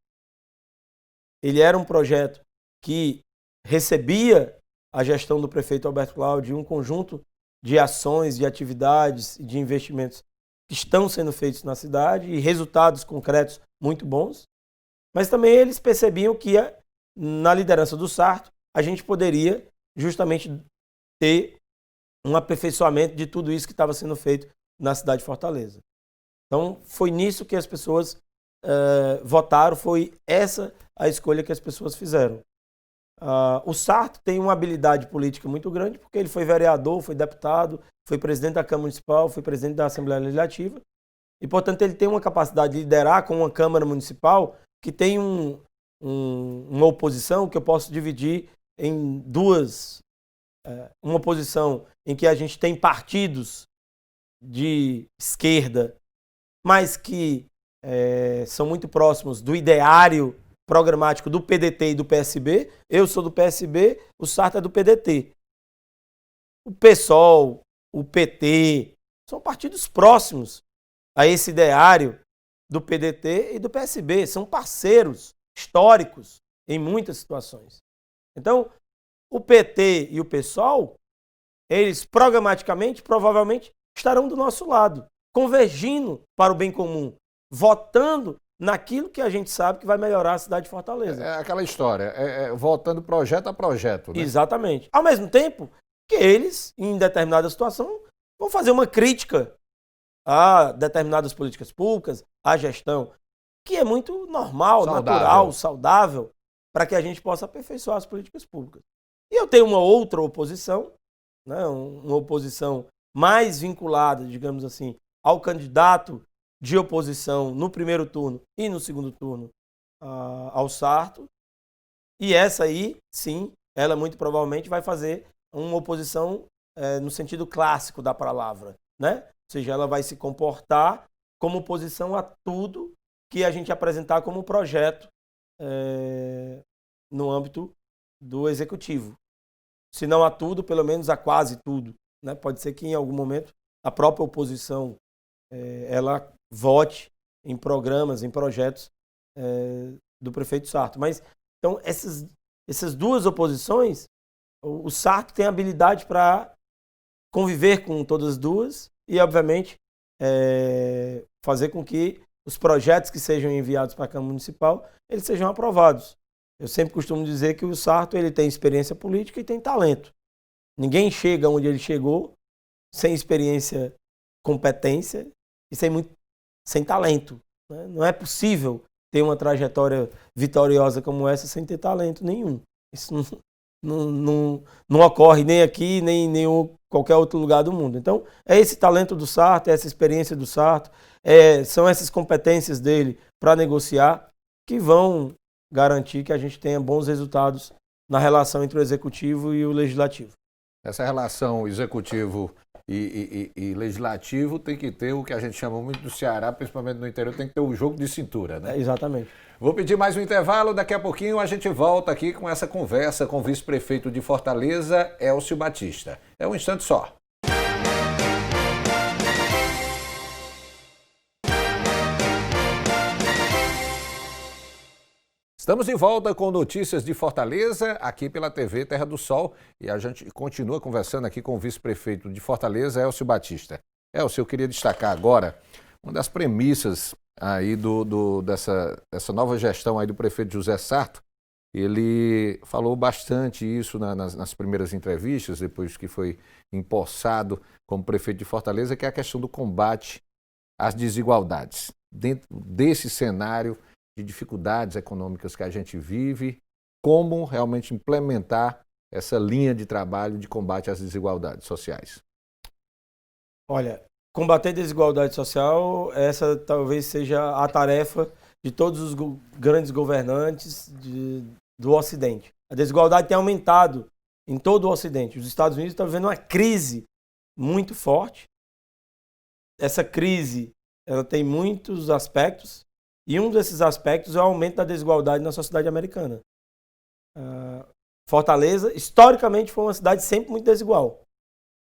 ele era um projeto que recebia a gestão do prefeito Alberto Cláudio, um conjunto de ações, de atividades e de investimentos que estão sendo feitos na cidade e resultados concretos muito bons, mas também eles percebiam que na liderança do Sarto a gente poderia justamente ter um aperfeiçoamento de tudo isso que estava sendo feito na cidade de Fortaleza. Então, foi nisso que as pessoas votaram, foi essa a escolha que as pessoas fizeram. O Sarto tem uma habilidade política muito grande, porque ele foi vereador, foi deputado, foi presidente da Câmara Municipal, foi presidente da Assembleia Legislativa, e, portanto, ele tem uma capacidade de liderar com uma Câmara Municipal que tem uma oposição que eu posso dividir em duas. Uma oposição em que a gente tem partidos de esquerda, mas que são muito próximos do ideário programático do PDT e do PSB. Eu sou do PSB, o Sarto é do PDT. O PSOL, o PT, são partidos próximos a esse ideário do PDT e do PSB. São parceiros históricos em muitas situações. Então, o PT e o PSOL, eles programaticamente, provavelmente, estarão do nosso lado, convergindo para o bem comum, votando naquilo que a gente sabe que vai melhorar a cidade de Fortaleza. É aquela história, votando projeto a projeto, né? Exatamente. Ao mesmo tempo que eles, em determinada situação, vão fazer uma crítica a determinadas políticas públicas, à gestão, que é muito normal, natural, saudável, para que a gente possa aperfeiçoar as políticas públicas. E eu tenho uma outra oposição, né, uma oposição mais vinculada, digamos assim, ao candidato de oposição no primeiro turno e no segundo turno ao Sarto. E essa aí, sim, ela muito provavelmente vai fazer uma oposição no sentido clássico da palavra, né? Ou seja, ela vai se comportar como oposição a tudo que a gente apresentar como projeto no âmbito do executivo. Se não a tudo, pelo menos a quase tudo, né? Pode ser que em algum momento a própria oposição ela vote em programas, em projetos do prefeito Sarto. Mas, então, essas duas oposições, o Sarto tem habilidade para conviver com todas as duas e, obviamente, fazer com que os projetos que sejam enviados para a Câmara Municipal, eles sejam aprovados. Eu sempre costumo dizer que o Sarto ele tem experiência política e tem talento. Ninguém chega onde ele chegou sem experiência, competência e sem talento, né? Não é possível ter uma trajetória vitoriosa como essa sem ter talento nenhum. Isso não ocorre nem aqui, nem em qualquer outro lugar do mundo. Então, é esse talento do Sarto, é essa experiência do Sarto, são essas competências dele para negociar que vão garantir que a gente tenha bons resultados na relação entre o executivo e o legislativo. Essa relação executivo e legislativo tem que ter o que a gente chama muito do Ceará, principalmente no interior, tem que ter o jogo de cintura, né? Exatamente. Vou pedir mais um intervalo, daqui a pouquinho a gente volta aqui com essa conversa com o vice-prefeito de Fortaleza, Elcio Batista. É um instante só. Estamos de volta com notícias de Fortaleza, aqui pela TV Terra do Sol, e a gente continua conversando aqui com o vice-prefeito de Fortaleza, Elcio Batista. Elcio, eu queria destacar agora uma das premissas aí dessa nova gestão aí do prefeito José Sarto. Ele falou bastante isso nas primeiras entrevistas, depois que foi empossado como prefeito de Fortaleza, que é a questão do combate às desigualdades. Dentro desse cenário de dificuldades econômicas que a gente vive, como realmente implementar essa linha de trabalho de combate às desigualdades sociais? Olha, combater desigualdade social, essa talvez seja a tarefa de todos os grandes governantes do Ocidente. A desigualdade tem aumentado em todo o Ocidente. Os Estados Unidos estão vivendo uma crise muito forte. Essa crise, ela tem muitos aspectos, e um desses aspectos é o aumento da desigualdade na sociedade americana. Fortaleza, historicamente, foi uma cidade sempre muito desigual.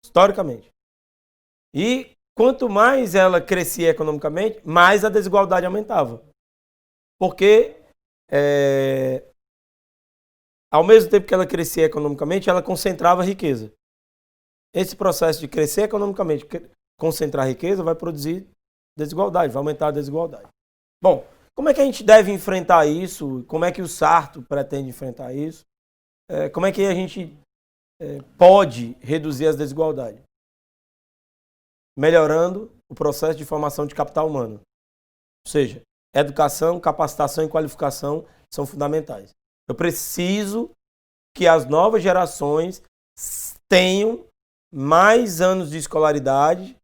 Historicamente. E quanto mais ela crescia economicamente, mais a desigualdade aumentava. Porque, ao mesmo tempo que ela crescia economicamente, ela concentrava riqueza. Esse processo de crescer economicamente, concentrar riqueza, vai produzir desigualdade, vai aumentar a desigualdade. Bom, como é que a gente deve enfrentar isso? Como é que o Sarto pretende enfrentar isso? Como é que a gente pode reduzir as desigualdades? Melhorando o processo de formação de capital humano. Ou seja, educação, capacitação e qualificação são fundamentais. Eu preciso que as novas gerações tenham mais anos de escolaridade,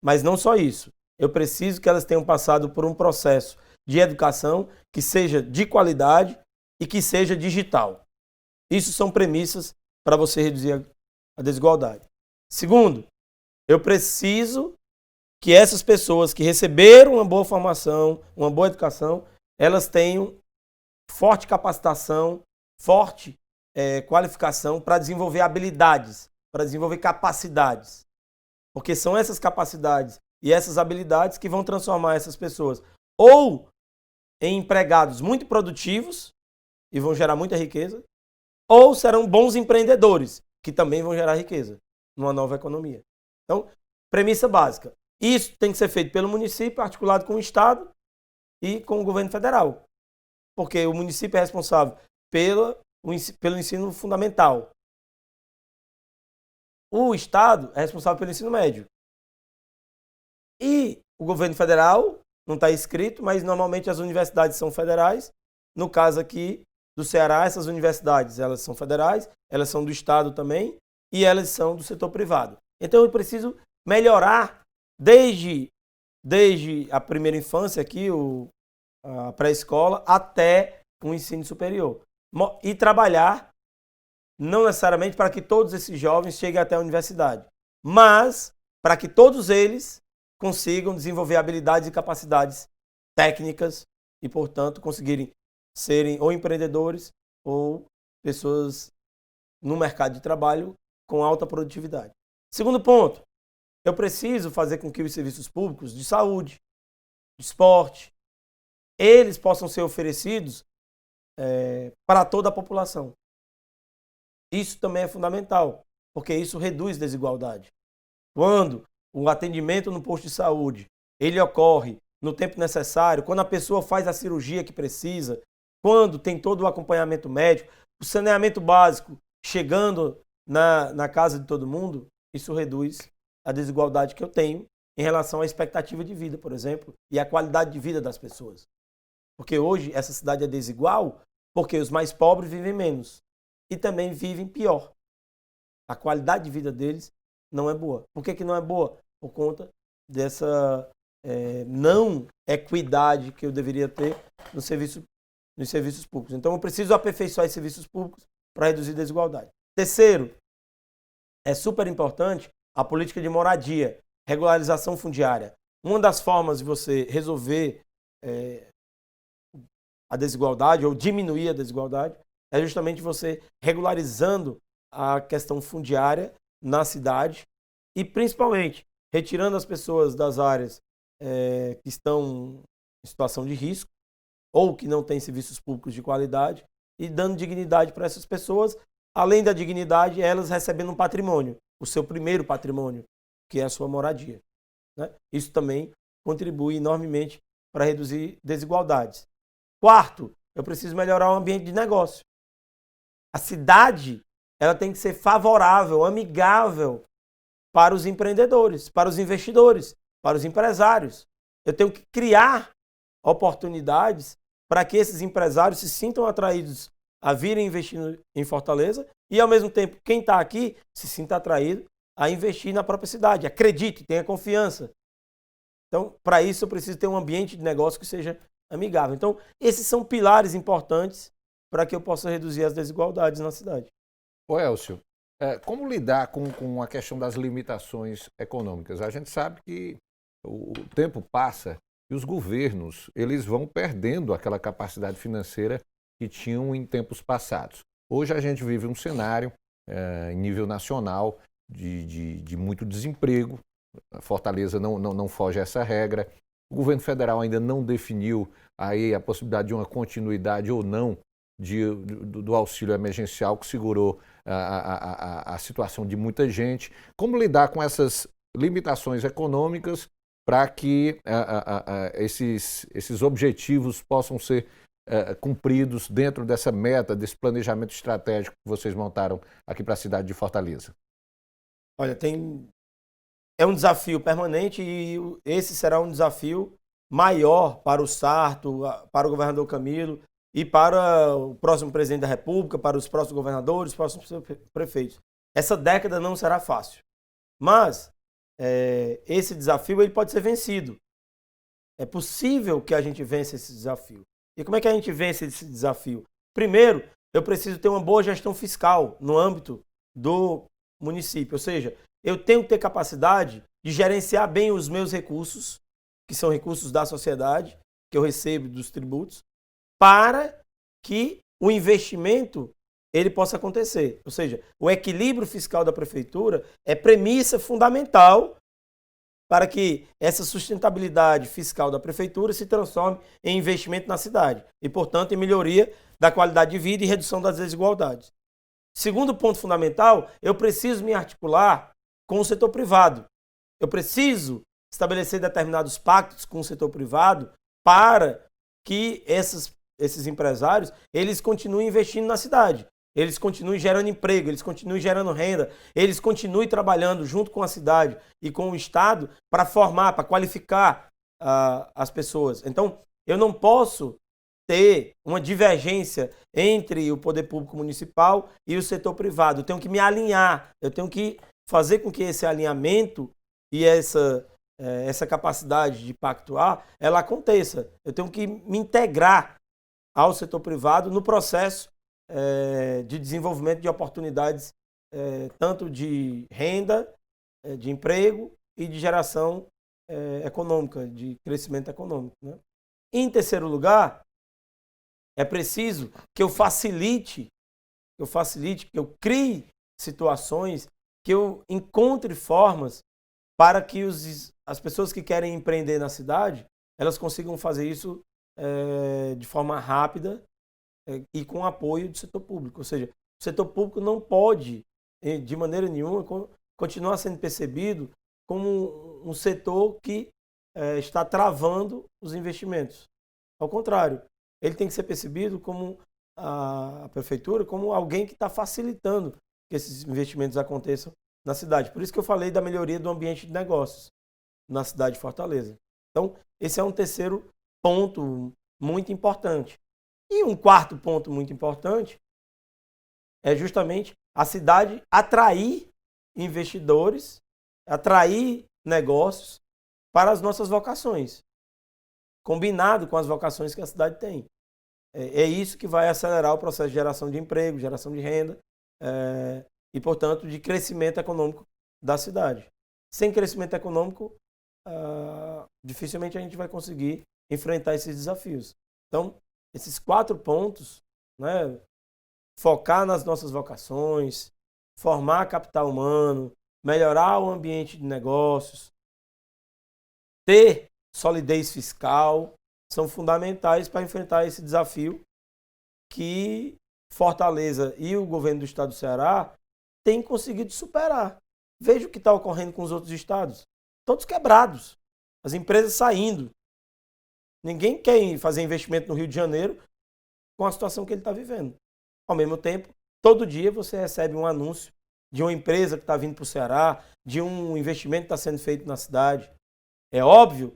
mas não só isso. Eu preciso que elas tenham passado por um processo de educação que seja de qualidade e que seja digital. Isso são premissas para você reduzir a desigualdade. Segundo, eu preciso que essas pessoas que receberam uma boa formação, uma boa educação, elas tenham forte capacitação, forte qualificação para desenvolver habilidades, para desenvolver capacidades. Porque são essas capacidades e essas habilidades que vão transformar essas pessoas ou em empregados muito produtivos e vão gerar muita riqueza, ou serão bons empreendedores, que também vão gerar riqueza numa nova economia. Então, premissa básica. Isso tem que ser feito pelo município, articulado com o Estado e com o governo federal. Porque o município é responsável pelo ensino fundamental. O Estado é responsável pelo ensino médio. E o governo federal, não está escrito, mas normalmente as universidades são federais. No caso aqui do Ceará, essas universidades elas são federais, elas são do Estado também e elas são do setor privado. Então eu preciso melhorar desde a primeira infância aqui, a pré-escola, até o ensino superior. E trabalhar não necessariamente para que todos esses jovens cheguem até a universidade, mas para que todos eles consigam desenvolver habilidades e capacidades técnicas e, portanto, conseguirem serem ou empreendedores ou pessoas no mercado de trabalho com alta produtividade. Segundo ponto, eu preciso fazer com que os serviços públicos de saúde, de esporte, eles possam ser oferecidos para toda a população. Isso também é fundamental, porque isso reduz desigualdade. Quando o atendimento no posto de saúde, ele ocorre no tempo necessário, quando a pessoa faz a cirurgia que precisa, quando tem todo o acompanhamento médico, o saneamento básico chegando na casa de todo mundo, isso reduz a desigualdade que eu tenho em relação à expectativa de vida, por exemplo, e à qualidade de vida das pessoas. Porque hoje essa cidade é desigual porque os mais pobres vivem menos e também vivem pior. A qualidade de vida deles não é boa. Por que não é boa? Por conta dessa não equidade que eu deveria ter nos serviços públicos. Então eu preciso aperfeiçoar os serviços públicos para reduzir a desigualdade. Terceiro, é super importante a política de moradia, regularização fundiária. Uma das formas de você resolver a desigualdade ou diminuir a desigualdade é justamente você regularizando a questão fundiária na cidade e, principalmente, retirando as pessoas das áreas que estão em situação de risco ou que não têm serviços públicos de qualidade e dando dignidade para essas pessoas, além da dignidade, elas recebendo um patrimônio, o seu primeiro patrimônio, que é a sua moradia, né? Isso também contribui enormemente para reduzir desigualdades. Quarto, eu preciso melhorar o ambiente de negócio. A cidade, ela tem que ser favorável, amigável para os empreendedores, para os investidores, para os empresários. Eu tenho que criar oportunidades para que esses empresários se sintam atraídos a virem investir em Fortaleza e, ao mesmo tempo, quem está aqui se sinta atraído a investir na própria cidade. Acredite, tenha confiança. Então, para isso, eu preciso ter um ambiente de negócio que seja amigável. Então, esses são pilares importantes para que eu possa reduzir as desigualdades na cidade. Ô Elcio, como lidar com a questão das limitações econômicas? A gente sabe que o tempo passa e os governos eles vão perdendo aquela capacidade financeira que tinham em tempos passados. Hoje a gente vive um cenário em nível nacional de muito desemprego. A Fortaleza não foge a essa regra. O governo federal ainda não definiu aí a possibilidade de uma continuidade ou não do auxílio emergencial que segurou a situação de muita gente. Como lidar com essas limitações econômicas para que esses objetivos possam ser cumpridos dentro dessa meta, desse planejamento estratégico que vocês montaram aqui para a cidade de Fortaleza? Olha, é um desafio permanente e esse será um desafio maior para o Sarto, para o governador Camilo e para o próximo presidente da República, para os próximos governadores, próximos prefeitos. Essa década não será fácil, mas esse desafio ele pode ser vencido. É possível que a gente vença esse desafio. E como é que a gente vence esse desafio? Primeiro, eu preciso ter uma boa gestão fiscal no âmbito do município, ou seja, eu tenho que ter capacidade de gerenciar bem os meus recursos, que são recursos da sociedade, que eu recebo dos tributos, para que o investimento ele possa acontecer. Ou seja, o equilíbrio fiscal da prefeitura é premissa fundamental para que essa sustentabilidade fiscal da prefeitura se transforme em investimento na cidade e, portanto, em melhoria da qualidade de vida e redução das desigualdades. Segundo ponto fundamental, eu preciso me articular com o setor privado. Eu preciso estabelecer determinados pactos com o setor privado para que esses empresários eles continuem investindo na cidade. Eles continuem gerando emprego, eles continuem gerando renda, eles continuem trabalhando junto com a cidade e com o Estado para formar, para qualificar as pessoas. Então, eu não posso ter uma divergência entre o poder público municipal e o setor privado. Eu tenho que me alinhar, eu tenho que fazer com que esse alinhamento e essa capacidade de pactuar, ela aconteça. Eu tenho que me integrar ao setor privado no processo de desenvolvimento de oportunidades, tanto de renda, de emprego e de geração econômica, de crescimento econômico, né? Em terceiro lugar, é preciso que eu facilite, que eu crie situações, que eu encontre formas para que as pessoas que querem empreender na cidade, elas consigam fazer isso de forma rápida e com apoio do setor público. Ou seja, o setor público não pode, de maneira nenhuma, continuar sendo percebido como um setor que está travando os investimentos. Ao contrário, ele tem que ser percebido como a prefeitura, como alguém que está facilitando que esses investimentos aconteçam na cidade. Por isso que eu falei da melhoria do ambiente de negócios na cidade de Fortaleza. Então, esse é um terceiro ponto muito importante. E um quarto ponto muito importante é justamente a cidade atrair investidores, atrair negócios para as nossas vocações, combinado com as vocações que a cidade tem. É isso que vai acelerar o processo de geração de emprego, geração de renda e, portanto, de crescimento econômico da cidade. Sem crescimento econômico, dificilmente a gente vai conseguir enfrentar esses desafios. Então, esses 4 pontos, né, focar nas nossas vocações, formar capital humano, melhorar o ambiente de negócios, ter solidez fiscal, são fundamentais para enfrentar esse desafio que Fortaleza e o governo do estado do Ceará têm conseguido superar. Veja o que está ocorrendo com os outros estados. Todos quebrados. As empresas saindo. Ninguém quer fazer investimento no Rio de Janeiro com a situação que ele está vivendo. Ao mesmo tempo, todo dia você recebe um anúncio de uma empresa que está vindo para o Ceará, de um investimento que está sendo feito na cidade. É óbvio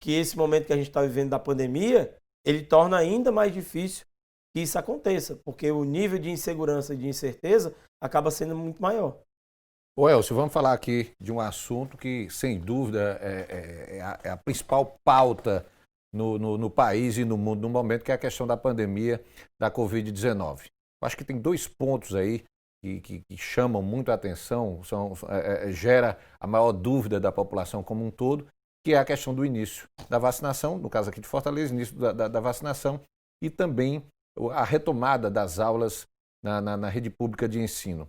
que esse momento que a gente está vivendo da pandemia, ele torna ainda mais difícil que isso aconteça, porque o nível de insegurança e de incerteza acaba sendo muito maior. Ô Elcio, vamos falar aqui de um assunto que, sem dúvida, é a principal pauta no país e no mundo no momento, que é a questão da pandemia da Covid-19. Acho que tem 2 pontos aí que chamam muito a atenção, gera a maior dúvida da população como um todo, que é a questão do início da vacinação, no caso aqui de Fortaleza, início da vacinação, e também a retomada das aulas na rede pública de ensino.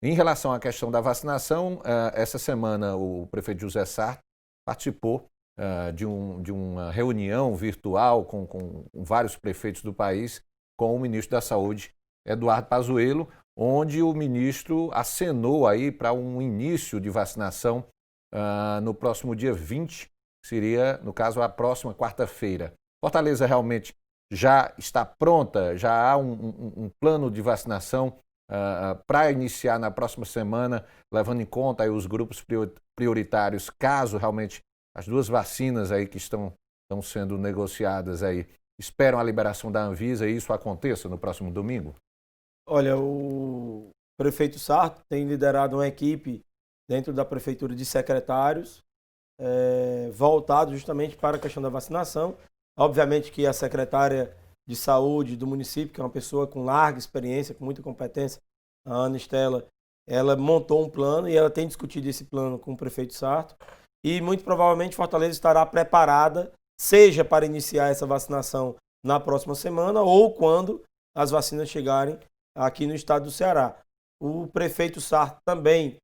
Em relação à questão da vacinação, essa semana o prefeito José Sarto participou de uma reunião virtual com vários prefeitos do país, com o ministro da Saúde, Eduardo Pazuello, onde o ministro acenou aí para um início de vacinação no próximo dia 20, que seria, no caso, a próxima quarta-feira. Fortaleza realmente já está pronta, já há um plano de vacinação para iniciar na próxima semana, levando em conta aí os grupos prioritários, caso realmente as 2 vacinas aí que estão sendo negociadas aí esperam a liberação da Anvisa e isso aconteça no próximo domingo? Olha, o prefeito Sarto tem liderado uma equipe dentro da prefeitura de secretários voltado justamente para a questão da vacinação. Obviamente que a secretária de saúde do município, que é uma pessoa com larga experiência, com muita competência, a Ana Estela, ela montou um plano e ela tem discutido esse plano com o prefeito Sarto e muito provavelmente Fortaleza estará preparada, seja para iniciar essa vacinação na próxima semana ou quando as vacinas chegarem aqui no estado do Ceará. O prefeito Sarto também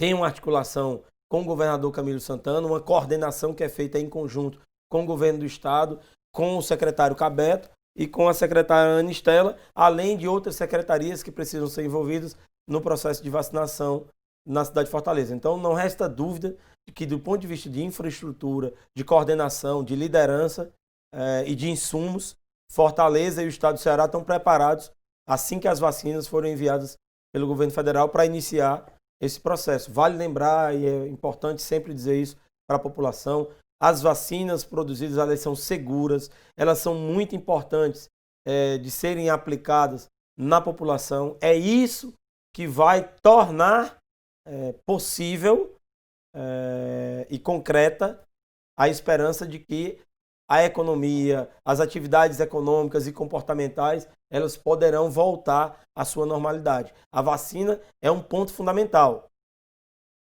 tem uma articulação com o governador Camilo Santana, uma coordenação que é feita em conjunto com o governo do estado, com o secretário Cabeto e com a secretária Ana Estela, além de outras secretarias que precisam ser envolvidas no processo de vacinação na cidade de Fortaleza. Então, não resta dúvida de que, do ponto de vista de infraestrutura, de coordenação, de liderança e de insumos, Fortaleza e o estado do Ceará estão preparados assim que as vacinas forem enviadas pelo governo federal para iniciar esse processo. Vale lembrar, e é importante sempre dizer isso para a população, as vacinas produzidas, elas são seguras, elas são muito importantes de serem aplicadas na população. É isso que vai tornar possível e concreta a esperança de que a economia, as atividades econômicas e comportamentais, elas poderão voltar à sua normalidade. A vacina é um ponto fundamental.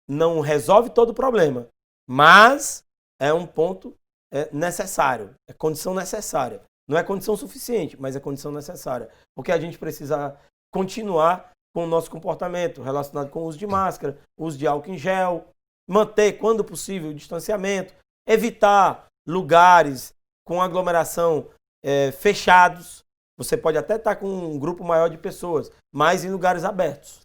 Não resolve todo o problema, mas é um ponto necessário, é condição necessária. Não é condição suficiente, mas é condição necessária. Porque a gente precisa continuar com o nosso comportamento relacionado com o uso de máscara, uso de álcool em gel, manter, quando possível, o distanciamento, evitar lugares com aglomeração fechados. Você pode até estar com um grupo maior de pessoas, mas em lugares abertos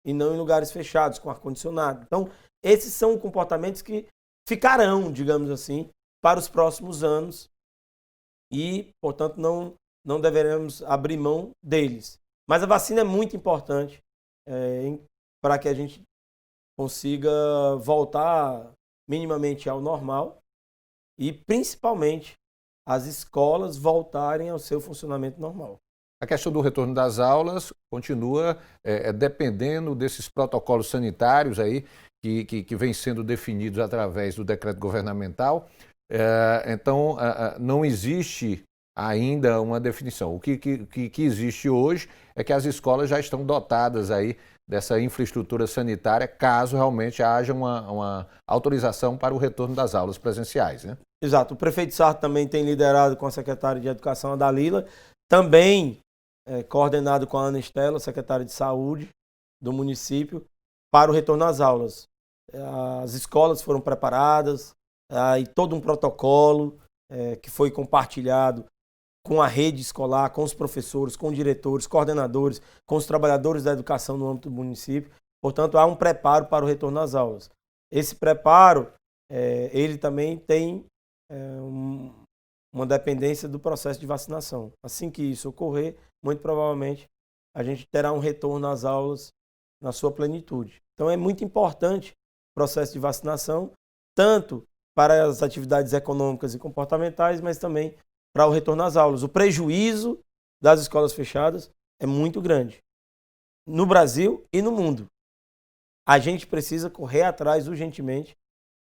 e não em lugares fechados, com ar-condicionado. Então, esses são comportamentos que ficarão, digamos assim, para os próximos anos e, portanto, não deveremos abrir mão deles. Mas a vacina é muito importante para que a gente consiga voltar minimamente ao normal e, principalmente, as escolas voltarem ao seu funcionamento normal. A questão do retorno das aulas continua dependendo desses protocolos sanitários aí que vêm sendo definidos através do decreto governamental. Então, não existe ainda uma definição. O que existe hoje é que as escolas já estão dotadas aí dessa infraestrutura sanitária, caso realmente haja uma autorização para o retorno das aulas presenciais, né? Exato. O prefeito Sarto também tem liderado com a secretária de Educação, a Dalila, também coordenado com a Ana Estela, secretária de Saúde do município, para o retorno às aulas. As escolas foram preparadas, e todo um protocolo que foi compartilhado com a rede escolar, com os professores, com diretores, coordenadores, com os trabalhadores da educação no âmbito do município. Portanto, há um preparo para o retorno às aulas. Esse preparo, ele também tem uma dependência do processo de vacinação. Assim que isso ocorrer, muito provavelmente a gente terá um retorno às aulas na sua plenitude. Então é muito importante o processo de vacinação, tanto para as atividades econômicas e comportamentais, mas também para o retorno às aulas. O prejuízo das escolas fechadas é muito grande, no Brasil e no mundo. A gente precisa correr atrás urgentemente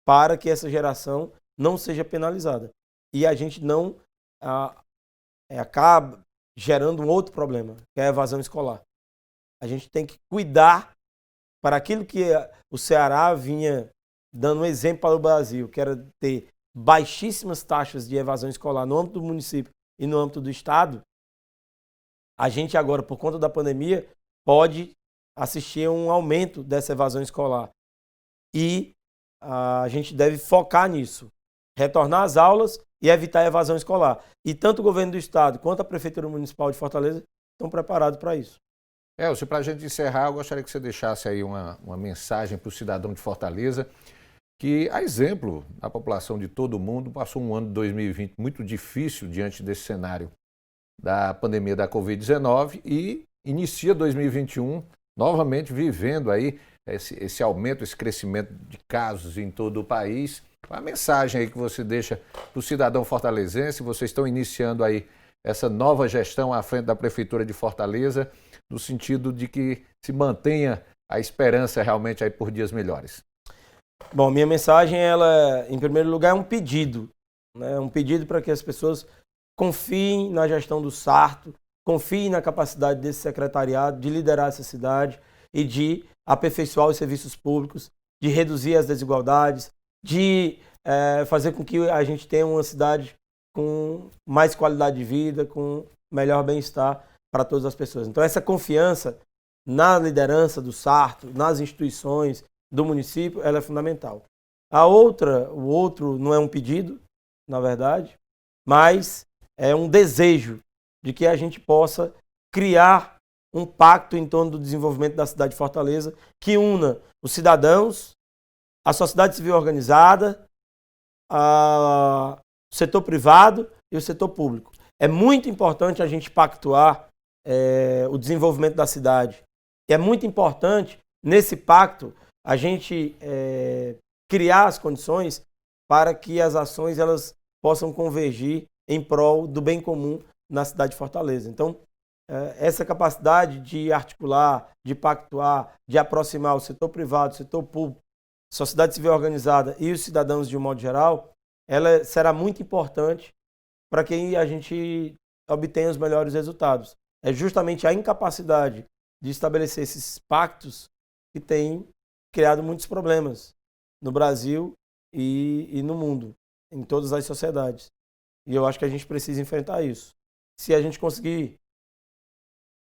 para que essa geração não seja penalizada. E a gente não acaba gerando um outro problema, que é a evasão escolar. A gente tem que cuidar para aquilo que o Ceará vinha dando um exemplo para o Brasil, que era ter baixíssimas taxas de evasão escolar no âmbito do município e no âmbito do estado. A gente agora, por conta da pandemia, pode assistir a um aumento dessa evasão escolar. E a gente deve focar nisso, retornar às aulas e evitar a evasão escolar. E tanto o governo do estado quanto a Prefeitura Municipal de Fortaleza estão preparados para isso. Elcio, para a gente encerrar, eu gostaria que você deixasse aí uma mensagem para o cidadão de Fortaleza, que, a exemplo da população de todo o mundo, passou um ano de 2020 muito difícil diante desse cenário da pandemia da Covid-19 e inicia 2021 novamente vivendo aí esse aumento, esse crescimento de casos em todo o país. A mensagem aí que você deixa para o cidadão fortalezense, vocês estão iniciando aí essa nova gestão à frente da Prefeitura de Fortaleza, no sentido de que se mantenha a esperança realmente aí por dias melhores. Bom, minha mensagem, ela, em primeiro lugar, é um pedido, né? Um pedido para que as pessoas confiem na gestão do Sarto, confiem na capacidade desse secretariado de liderar essa cidade e de aperfeiçoar os serviços públicos, de reduzir as desigualdades, de fazer com que a gente tenha uma cidade com mais qualidade de vida, com melhor bem-estar para todas as pessoas. Então, essa confiança na liderança do Sarto, nas instituições do município, ela é fundamental. O outro não é um pedido, na verdade, mas é um desejo de que a gente possa criar um pacto em torno do desenvolvimento da cidade de Fortaleza que una os cidadãos, a sociedade civil organizada, o setor privado e o setor público. É muito importante a gente pactuar o desenvolvimento da cidade. E é muito importante, nesse pacto, a gente criar as condições para que as ações elas possam convergir em prol do bem comum na cidade de Fortaleza. Então, essa capacidade de articular, de pactuar, de aproximar o setor privado, o setor público, a sociedade civil organizada e os cidadãos de um modo geral, ela será muito importante para que a gente obtenha os melhores resultados. É justamente a incapacidade de estabelecer esses pactos que tem criado muitos problemas no Brasil e no mundo, em todas as sociedades. E eu acho que a gente precisa enfrentar isso. Se a gente conseguir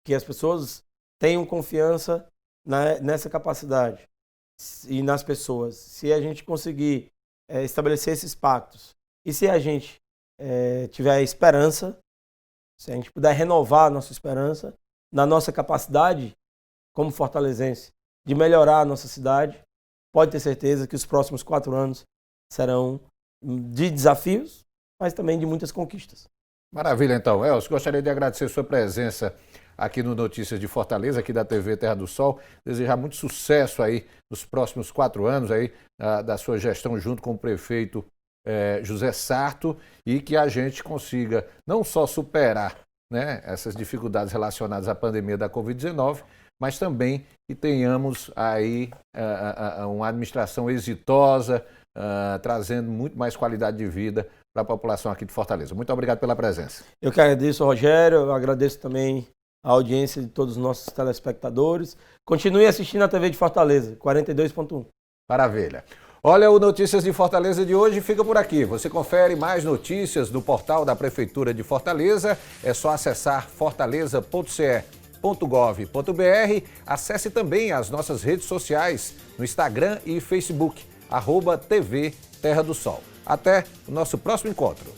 que as pessoas tenham confiança nessa capacidade e nas pessoas, se a gente conseguir estabelecer esses pactos e se a gente tiver esperança, se a gente puder renovar a nossa esperança na nossa capacidade como fortalezense de melhorar a nossa cidade, pode ter certeza que os próximos 4 anos serão de desafios, mas também de muitas conquistas. Maravilha, então. Elcio, gostaria de agradecer sua presença aqui no Notícias de Fortaleza, aqui da TV Terra do Sol. Desejar muito sucesso aí nos próximos 4 anos aí da sua gestão junto com o prefeito José Sarto e que a gente consiga não só superar, né, essas dificuldades relacionadas à pandemia da Covid-19, mas também que tenhamos aí uma administração exitosa, trazendo muito mais qualidade de vida para a população aqui de Fortaleza. Muito obrigado pela presença. Eu que agradeço, Rogério, eu agradeço também a audiência de todos os nossos telespectadores. Continue assistindo a TV de Fortaleza, 42.1. Maravilha. Olha, o Notícias de Fortaleza de hoje fica por aqui. Você confere mais notícias do portal da Prefeitura de Fortaleza. É só acessar fortaleza.ce.gov.br. Acesse também as nossas redes sociais no Instagram e Facebook, @TV Terra do Sol. Até o nosso próximo encontro.